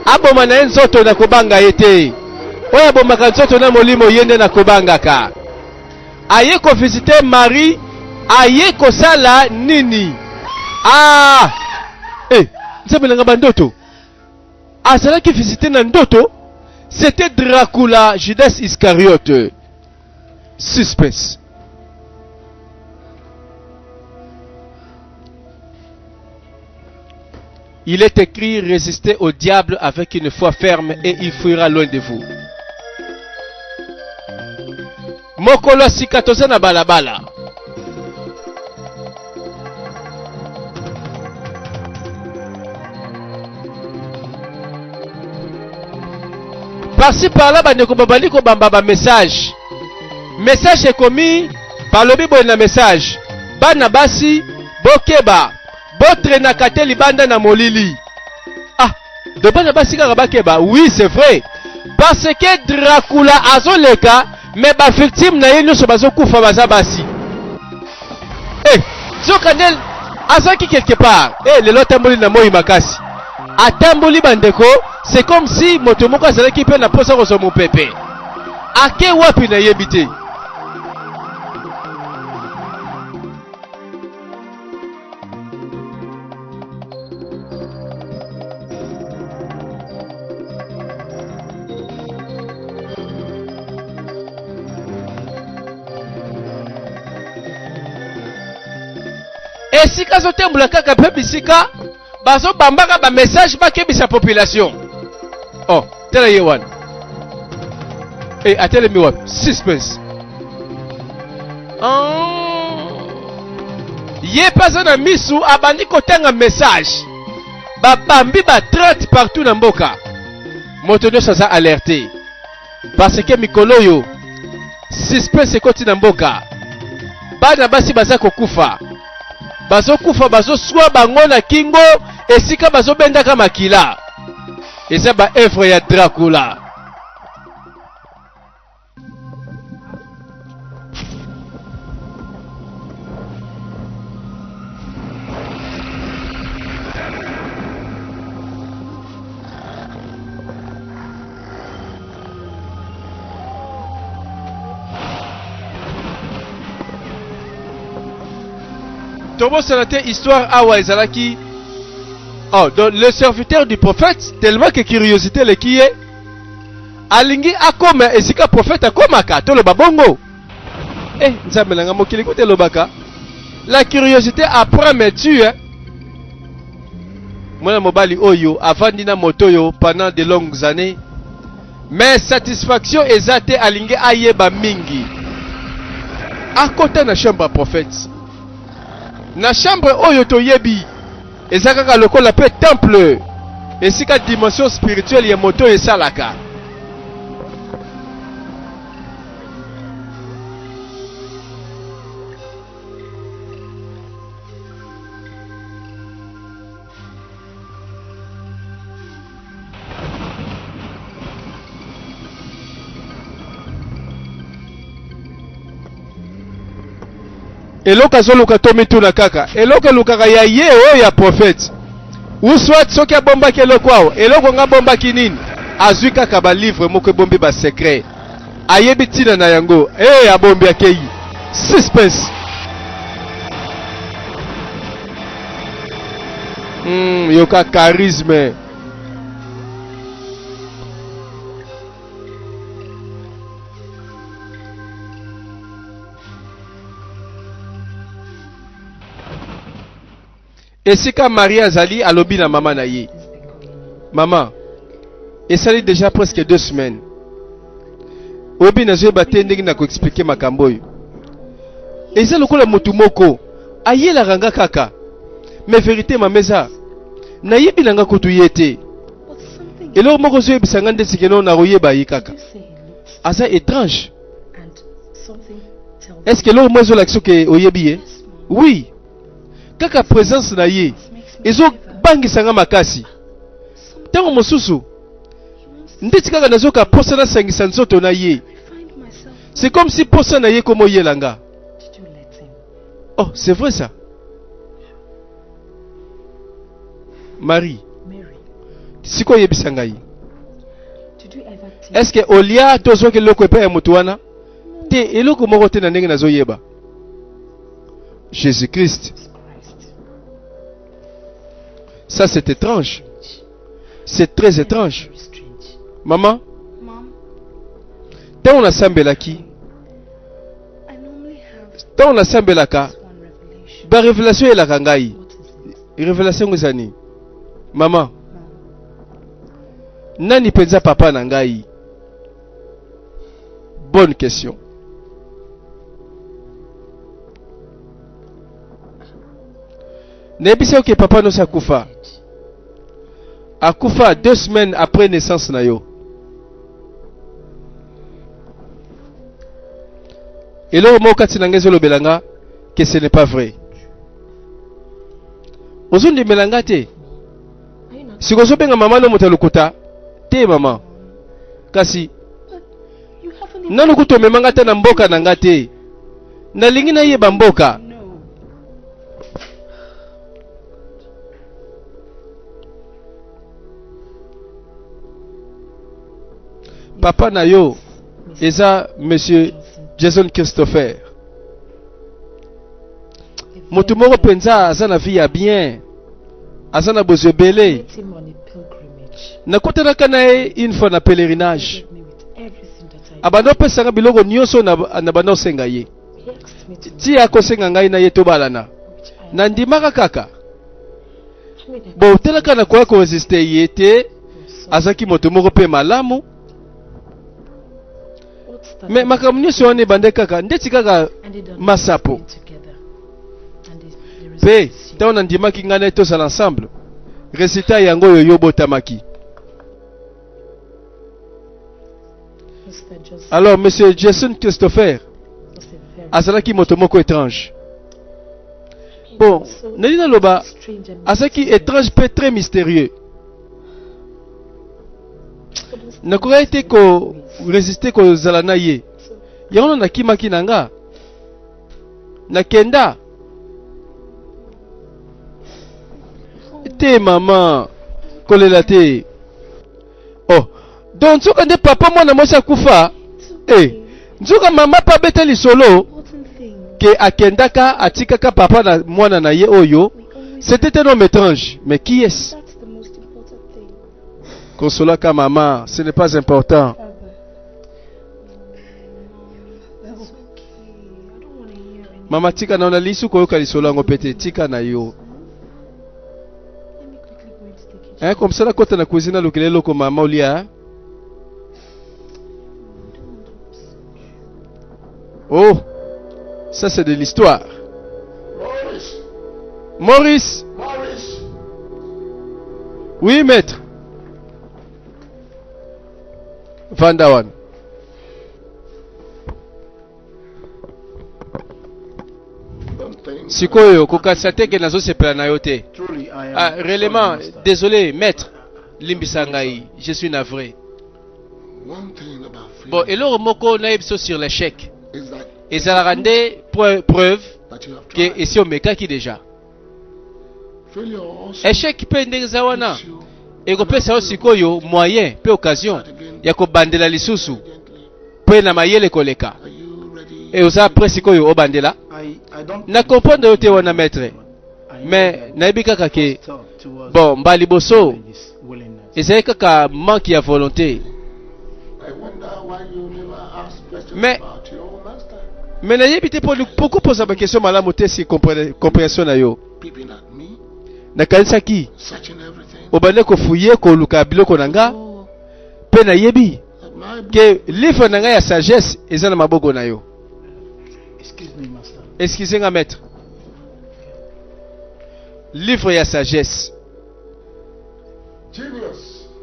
Aboma na nzoto na kobanga ete. Oya abomaka nzoto na molimo yende na kobanga ka. Aye ko visiter Marie, aye ko sala nini. Nzambe nanga bandoto. Cela qui visitait Nandoto, c'était Dracula, Judas Iscariote. Suspense. Il est écrit, résistez au diable avec une foi ferme et il fuira loin de vous. Mokolo sikatoza na balabala. Par-ci par-là, bandeko babali ko bamba message. Message est commis par le Bible na message. Bana basi bokeba. Botre na kateli banda na molili. De bana basi ka bakeba. Oui, c'est vrai. Parce que Dracula azoleka, mais ba victime na yeno so bazokufa baza basi. Zokandel azaki quelque part. Le lotamboli na moi makasi. Atamboli bandeko. C'est comme si motomoko azalaki pe na posa ko so mopepe. Ake wapi na yebite. Esika zo tembula kaka pe bisika bazo bambaka ba message ba kebisa population. Oh, tell you one. I tell me what? Suspense. Ye pas un misu abandi kotanga message. Ba bambi ba 30 partout na mboka. Moto nyo sa alerté. Parce que mikolo yo suspense koti na mboka. Bana basi baza kokufa. Bazo kufa bazo swa bango na kingo esika bazo benda kama makila. Et ça, œuvre ya Dracula. Tobo Salate, histoire Awa Ezalaki. Oh, donc le serviteur du prophète, tellement que curiosité le qui est. Alingi akome esika prophète akomaka to le babongo. Eh, nzambelanga mokili kote lobaka. La curiosité après me tue. Mwana mobali oyo avandi na moto yo pendant de longues années. Mais satisfaction ezate alingi ayeba mingi. Akota na chambre prophète. Na chambre oyo to yebi. Ezaka lokola pe temple. Esika dimension spirituelle ya moto esalaka. Eloko azoluka tomituna kaka. Eloko lukaka ya ye o ya prophète. Ou soit soki abomba ke eloko awo. Eloko nga bomba kinini. Azui kaka ba livre moko bombi ba secret. Ayebi tina na yango. Abombi akei. Suspense. Yoka charisme. Esika Maria Zali alobi na maman na ye. Maman, esali déjà presque 2 semaines. Obi na zoeba te ndenge na ko expliquer makambo yo. Eza lokola mutu moko ayela ranga kaka. Mais vérité mameza na yebi nanga kutu yete. Elo moko zo yebisanga nde sikeno na royeba yi kaka. Asa étrange. Est-ce que l'eau mozo l'action que oyebi ye? Oui. Kaka présence na ye ezo bangisanga makasi tango mosusu ndeti kaka nazoka posa na sangisa nzoto na ye. C'est comme si posa na ye komo yelanga. Oh, c'est vrai ça. Marie, siko yebisanga ye. Est-ce que olia tozo ke loko pe mutuana te eloko moko te na ndenge nazo yeba? Jésus-Christ. Ça c'est étrange. C'est très étrange. Maman, tant on a sambelaki, tant on a sambelaka, ba révélation est la kangai. Révélation nguzani. Maman, nani penza papa nangai? Bonne question. Nebisa que papa no sakufa. Akufa 2 semaines après naissance na yo. Et là mo kati nangezo lo belanga que ce n'est pas vrai. Ozundi melanga te. Si gozo benga mama no motalukuta te mama. Kasi nanu kuto memanga te na mboka nanga te. Na lingi na yeba mboka. Papa na yo, eza monsieur Jason Christopher. Motu moko penza azana vie ya bien. Azana bozebele. Na kotana kana une fois na pèlerinage. Abano pesanga biloko nyonso na bano senga ye. Ti akosenga ngai na ye to balana. Na ndimaka kaka. Bo telaka na kwa ko résister yete. Azaki motu moko pe malamu. Mais makamuni so ne bande kaka ndeti kaka masapo pe ta on ndima ki ngana to sala ensemble résultat yango yo yobotamaki. Alors monsieur Jason Christopher azalaki moto moko étrange. Bon nalina loba azaki étrange pe très mystérieux. Nakoka ete ko résister ko zala na ye. Yango na kimaki nanga. Nakenda. Te maman kolela te. Oh, donc soka nde papa mwana mwasi akufa. Nzoka mama pa beteli solo. ke akendaka atikaka papa na mwana na ye oyo. C'était un homme étrange. Mais qui est-ce? That's the most important thing. Consolaka maman, ce n'est pas important. Father. That's okay. I don't want to hear anything. Mama tika na lisu koyoka lisolo yango pete tika na yo. Let me quickly go into the kitchen. Hein, comme ça la kota na cuisine lokele loko mama olia. Hein? Oh, ça c'est de l'histoire. Maurice. Oui, maître. Vandawan. Sikoyo, kokasate ke nazo sepela na yote. Ah, réellement, désolé, maître. Limbisangai, je suis navré. Bon, et le moko na yebso sur l'échec. Et ça la rendait preuve que ici on meka qui déjà. Échec peut ndeza wana. Et ko pesa sikoyo moyen, peu occasion ya ko bandela lisusu. Pe na mayele koleka. Et osa après sikoyo o bandela. Na comprendre yote wana maître. Mais na yebika kake bon mbali boso. Ezali kaka manque ya volonté. Mais na yebi te pourquoi poser ma question malamu te si compréhension na yo. Na kanisa ki obande ko fouiller ko luka biloko nanga pe na yebi que livre nanga ya sagesse eza na mabogo na yo. Excusez-moi maître. Livre ya sagesse.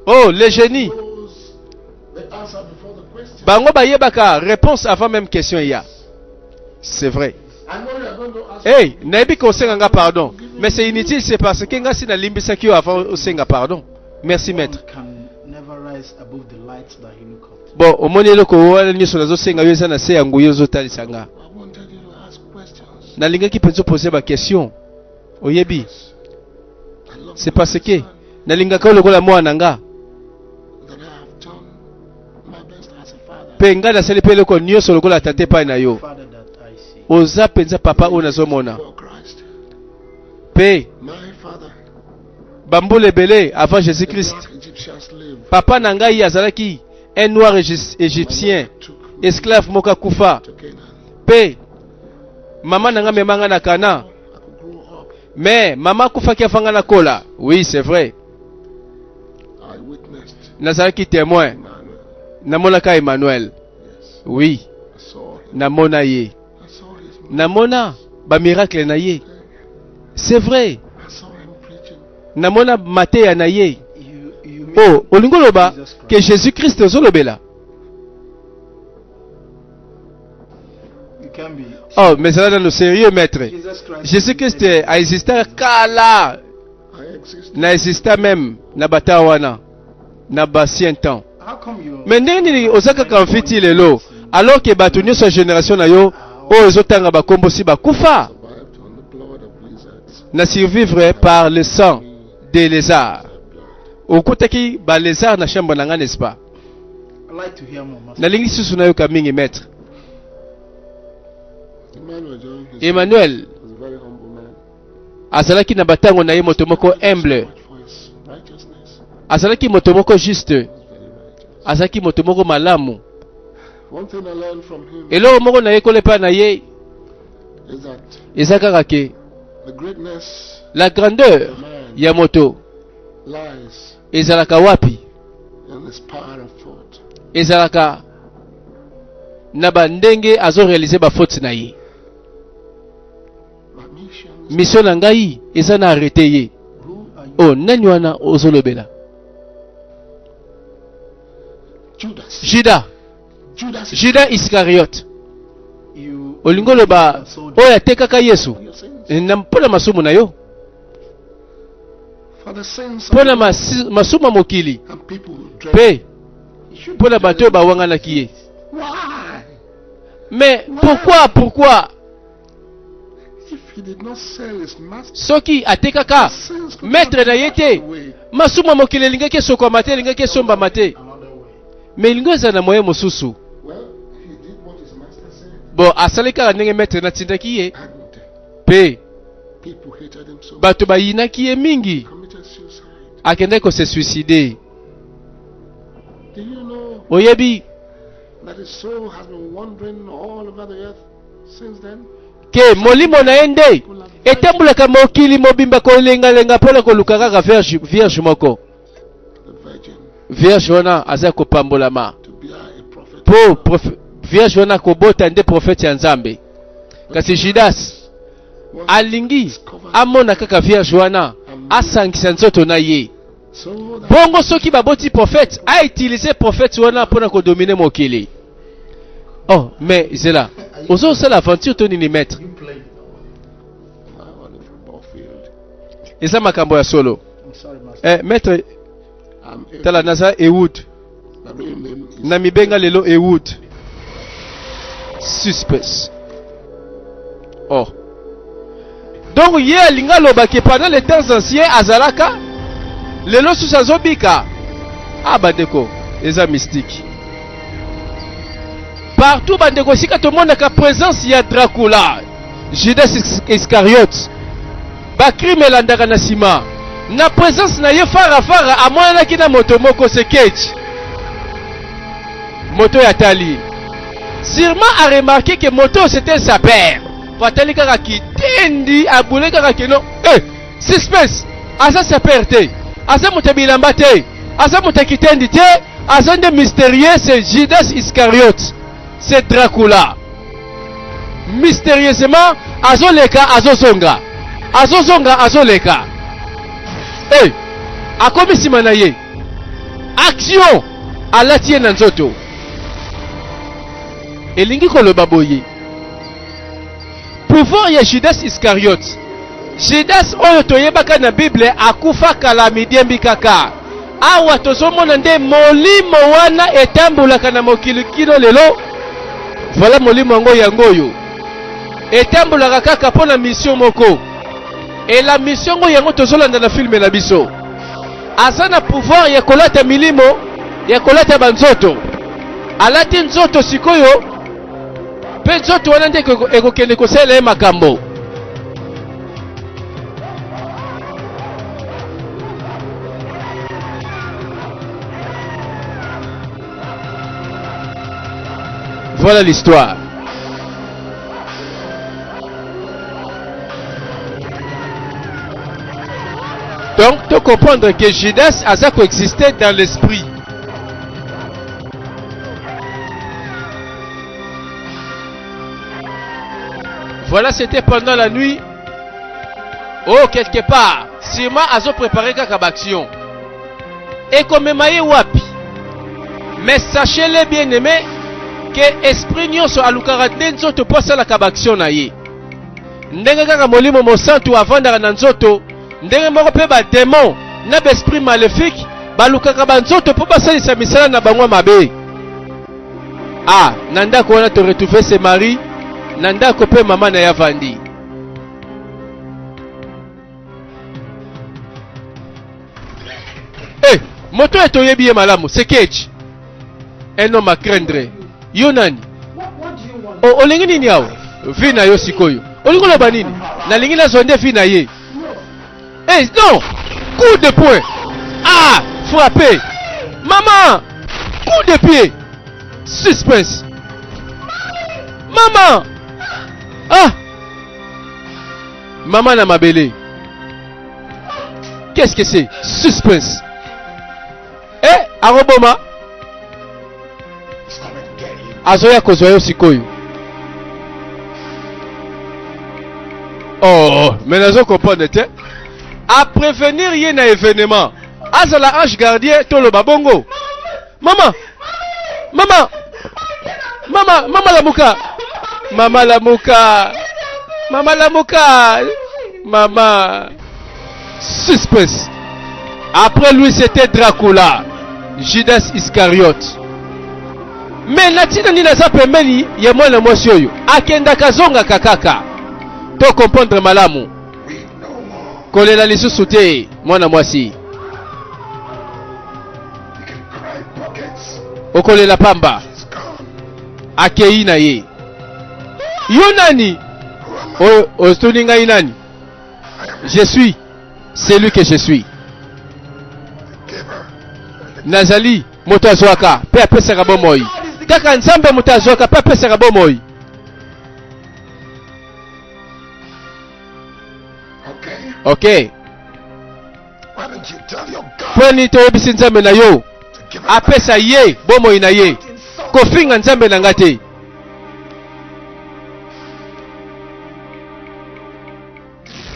Oh, le génie. Bango bayebaka réponse avant même question ya. C'est vrai. Hey, nabi konsenga pardon. Mais c'est inutile, c'est parce que nga sina limbisa kyo avant osenga pardon. Merci maître. Bon, omoni loko wala nyoso nazo senga yo na se yango yo zotalisa nga. Na linga ki penzo poser ba question. Oyebi. C'est parce que na linga ka lokola mwana nga. Penga na seli pele ko nyoso lokola tate pa na yo. Oza penza papa onazo mona. Pe Bambou lebele avant Jésus-Christ. Papa nangai azalaki un noir égyptien, esclave moka kufa. Pe maman nanga memanga na Kana. Mais maman kufa ki afanga na kola. Oui, c'est vrai. Nazalaki témoin. Namonaka Emmanuel. Oui. Namona ye. Namona ba miracle na ye. C'est vrai. Namona mate na ye. Oh, olingoloba que Jésus-Christ ozolobela. Oh, mais ça dans le sérieux maître. Jésus-Christ a existé kala. Na existé même na batawana. Na basien temps. Mais ndeni ozaka kamfiti lelo alors que batunyo sa génération na yo o ezotanga bakombo si bakufa na survivre par le sang des lézards. Okutaki ba lézard na chambre nanga n'est-ce pas? Na lingi susu na yo kamingi maître. Emmanuel azalaki na batango na ye motomoko humble. Azalaki motomoko juste. Azaki motomoko malamu. Elo moko na yekole pa na ye ezaka ke la grandeur ya moto ezalaka wapi? Ezalaka na bandenge azo réaliser ba faute na ye. Mission na ngai eza na arrêter ye. Oh, nani wana ozolobela? Judas Iscariot. Olingolo ba oya tekaka Yesu. Na mpona masumu na yo. Pona masuma mokili. Pe pona bato ba wanga na kiye. Mais pourquoi? Soki atekaka maître na yete. Masuma mokili lingaki soko mate lingaki somba mate. Mais lingo za na moyen mosusu. Bon, asali kaka ndenge maître na tindaki ye. And Pe people hated him so much. bato bayinaki ye mingi. Committed suicide. Akende ko se suicider. Do you know Oyebi that his soul has been wandering all over the earth since then? ke molimo na ende etambulaka mokili mobimba kolengalenga mpona koluka kaka vierge moko. The virgin Vierge wana aza kopambolama to bear a prophet. po vierge wana kobota nde prophète ya Nzambe. Kasi Judas Was alingi discovered. amona kaka vierge wana asangisa nzoto na ye. So that Bongo soki baboti prophète a utilisé prophète wana mpona kodomine mokili. Oh, mais Zela, ozo osala aventure to nini maître? on the football field. Eza makambo ya solo. I'm sorry, Master. Maître I'm tala naza Ewood. My real name is Na mibenga lelo Ewood. Suspense. Oh. Donc ye alinga lobaki pendant les temps anciens azalaka lelo susu azobika. Ah bandeko, eza mystique. Partout bandeko sika to monaka présence ya Dracula, Judas Iscariote. Ba crime elandaka na sima. Na présence na ye fara amonanaki na moto moko seketch. Moto ya tali. Sûrement a remarqué que moto c'était sa père. Patali kaka kitendi abule kaka keno. Suspense. Asa sa père te. Asa moto bilamba te. Asa moto kitendi te. Asa nde mystérieux c'est Judas Iscariote. C'est Dracula. Mystérieusement azoleka azozonga. Azozonga azoleka. Akomi sima na ye. Action alati ye na nzoto. Elingi koloba boye. Pouvoir ya Judas Iscariote. Judas oyo toyebaka na Bible akufa kala midiembi kaka. Awa tozomona nde molimo wana etambulaka na mokili kino lelo. Voilà molimo yango yangoyo. Etambulaka kaka pona mission moko. Et la mission ngo yango tozolanda na filme na biso. Asa na pouvoir ya kolata milimo, ya kolata banzoto. Alati nzoto sikoyo. Pe nzoto wana nde ekokende kosala ye makambo. Voilà l'histoire. Donc, tu comprendre que Judas a ça coexisté dans l'esprit. Voilà, c'était pendant la nuit. Oh, quelque part. Sûrement, Azo préparé quelque action. Et comme maïe wapi. Mais sachez-le bien aimé que esprit nyonso alukara nzoto posa la kabaction na ye. Ndenge kaka molimo mosantu avandaka na nzoto. Ndenge moko pe ba démon na ba esprit maléfique balukaka ba nzoto po basalisa misala na bango mabe. Ah, nanda ko wana to retrouver ses maris, nanda ko pe mama na yavandi. Moto eto yebi ye malamu, c'est Ketch. Un homme à craindre. Yonani. What do you want? Olingi nini yao? Vina yo sikoyo. Olingi loba nini? Na lingi na zonde vina ye. Non! Coup de poing! Ah! Frappé! Maman! Coup de pied! Suspense! Maman! Ah! Maman na mabele. Qu'est-ce que c'est? Suspense! Aroboma! Azoya kozwa sikoyo. Oh, mais nazo comprendre te. À prévenir y na événement. Azala ange gardien tolo babongo. Maman. Maman. Maman, maman la muka. Maman la muka. Maman la muka. Maman. Suspense. Après lui c'était Dracula. Judas Iscariote. Mais natina ni naza pembeni ya mwana mwasi oyo. Akenda kazonga kakaka. To comprendre malamu. Kolela lisusu te mwana mwasi. Okolela pamba. Akei na ye. Yo nani? Ostuninga inani? Je suis celui que je suis. Nazali mutazwaka pe apesaka bomoi. Kaka nzambe mutazwaka pe apesaka bomoi. Okay. Why don't you tell your God Pwani toyebisi nzambe na yo to give up? apesa ye bomoi na ye. Kofinga nzambe na ngate.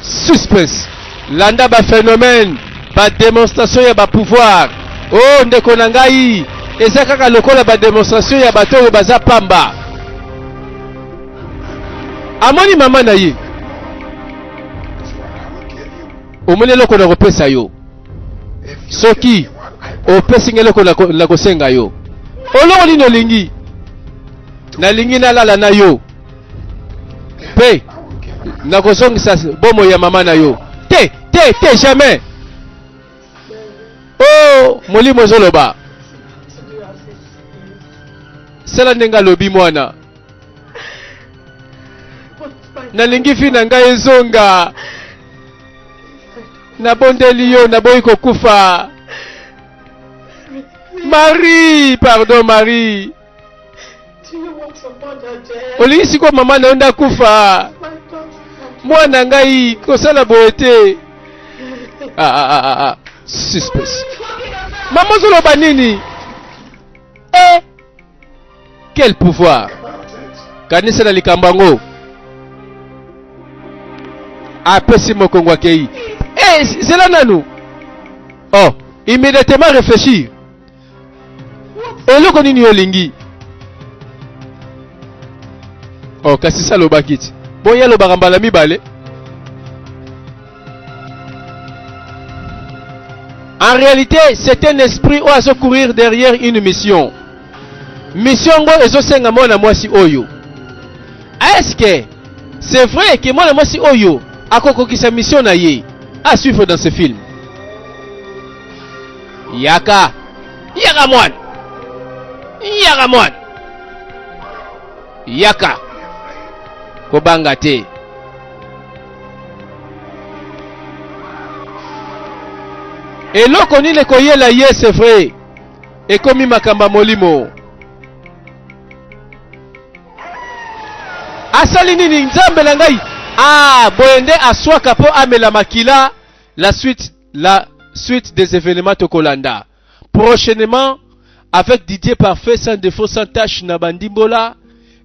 Suspense. Landa ba phénomène, ba démonstration ya ba pouvoir. Oh ndeko na ngai, eza kaka lokola ba démonstration ya bato oyo baza pamba. Amoni mama na ye. Omoni loko na kopesa yo. Soki opesi ngeloko na kosenga yo. Oloko lino lingi. Na lingi na lala na yo. Pe na kozongisa bomo ya mama na yo. Te jamais. Oh, molimo zoloba. Sela ndenga lobi mwana. Na lingi fi na ngai ezonga. Na bondeli yo na boyi kokufa. Marie, pardon Marie. Olisi kwa mama na onda kufa. Mwana ngai kosala boete. Suspense. Maman zoloba nini? Quel pouvoir? Kanisa na likambango. Apesi mokongo akei. C'est là nanou. Oh, immédiatement réfléchir. Eloko nini olingi? Oh, kasi sa lobakiti. Bon ya lobakambala mibale. En réalité, c'est un esprit où à se courir derrière une mission. Mission go ezo senga mona mwasi oyo. Est-ce que c'est vrai que mona mwasi oyo akokokisa mission na ye à suivre dans ce film? Yaka mwana. Yaka kobanga te. Eloko nini koyela ye c'est vrai. Ekomi makamba molimo. Asali nini nzambe na ngai? Boyende aswaka po amela makila la suite des événements tokolanda. Prochainement avec Didier Parfait sans défaut sans tâche na bandimbola.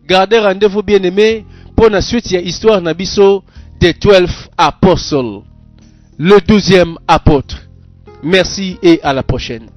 Gardez rendez-vous bien aimé pour la suite ya histoire nabiso des 12 apôtres. Le 12e apôtre. Merci et à la prochaine.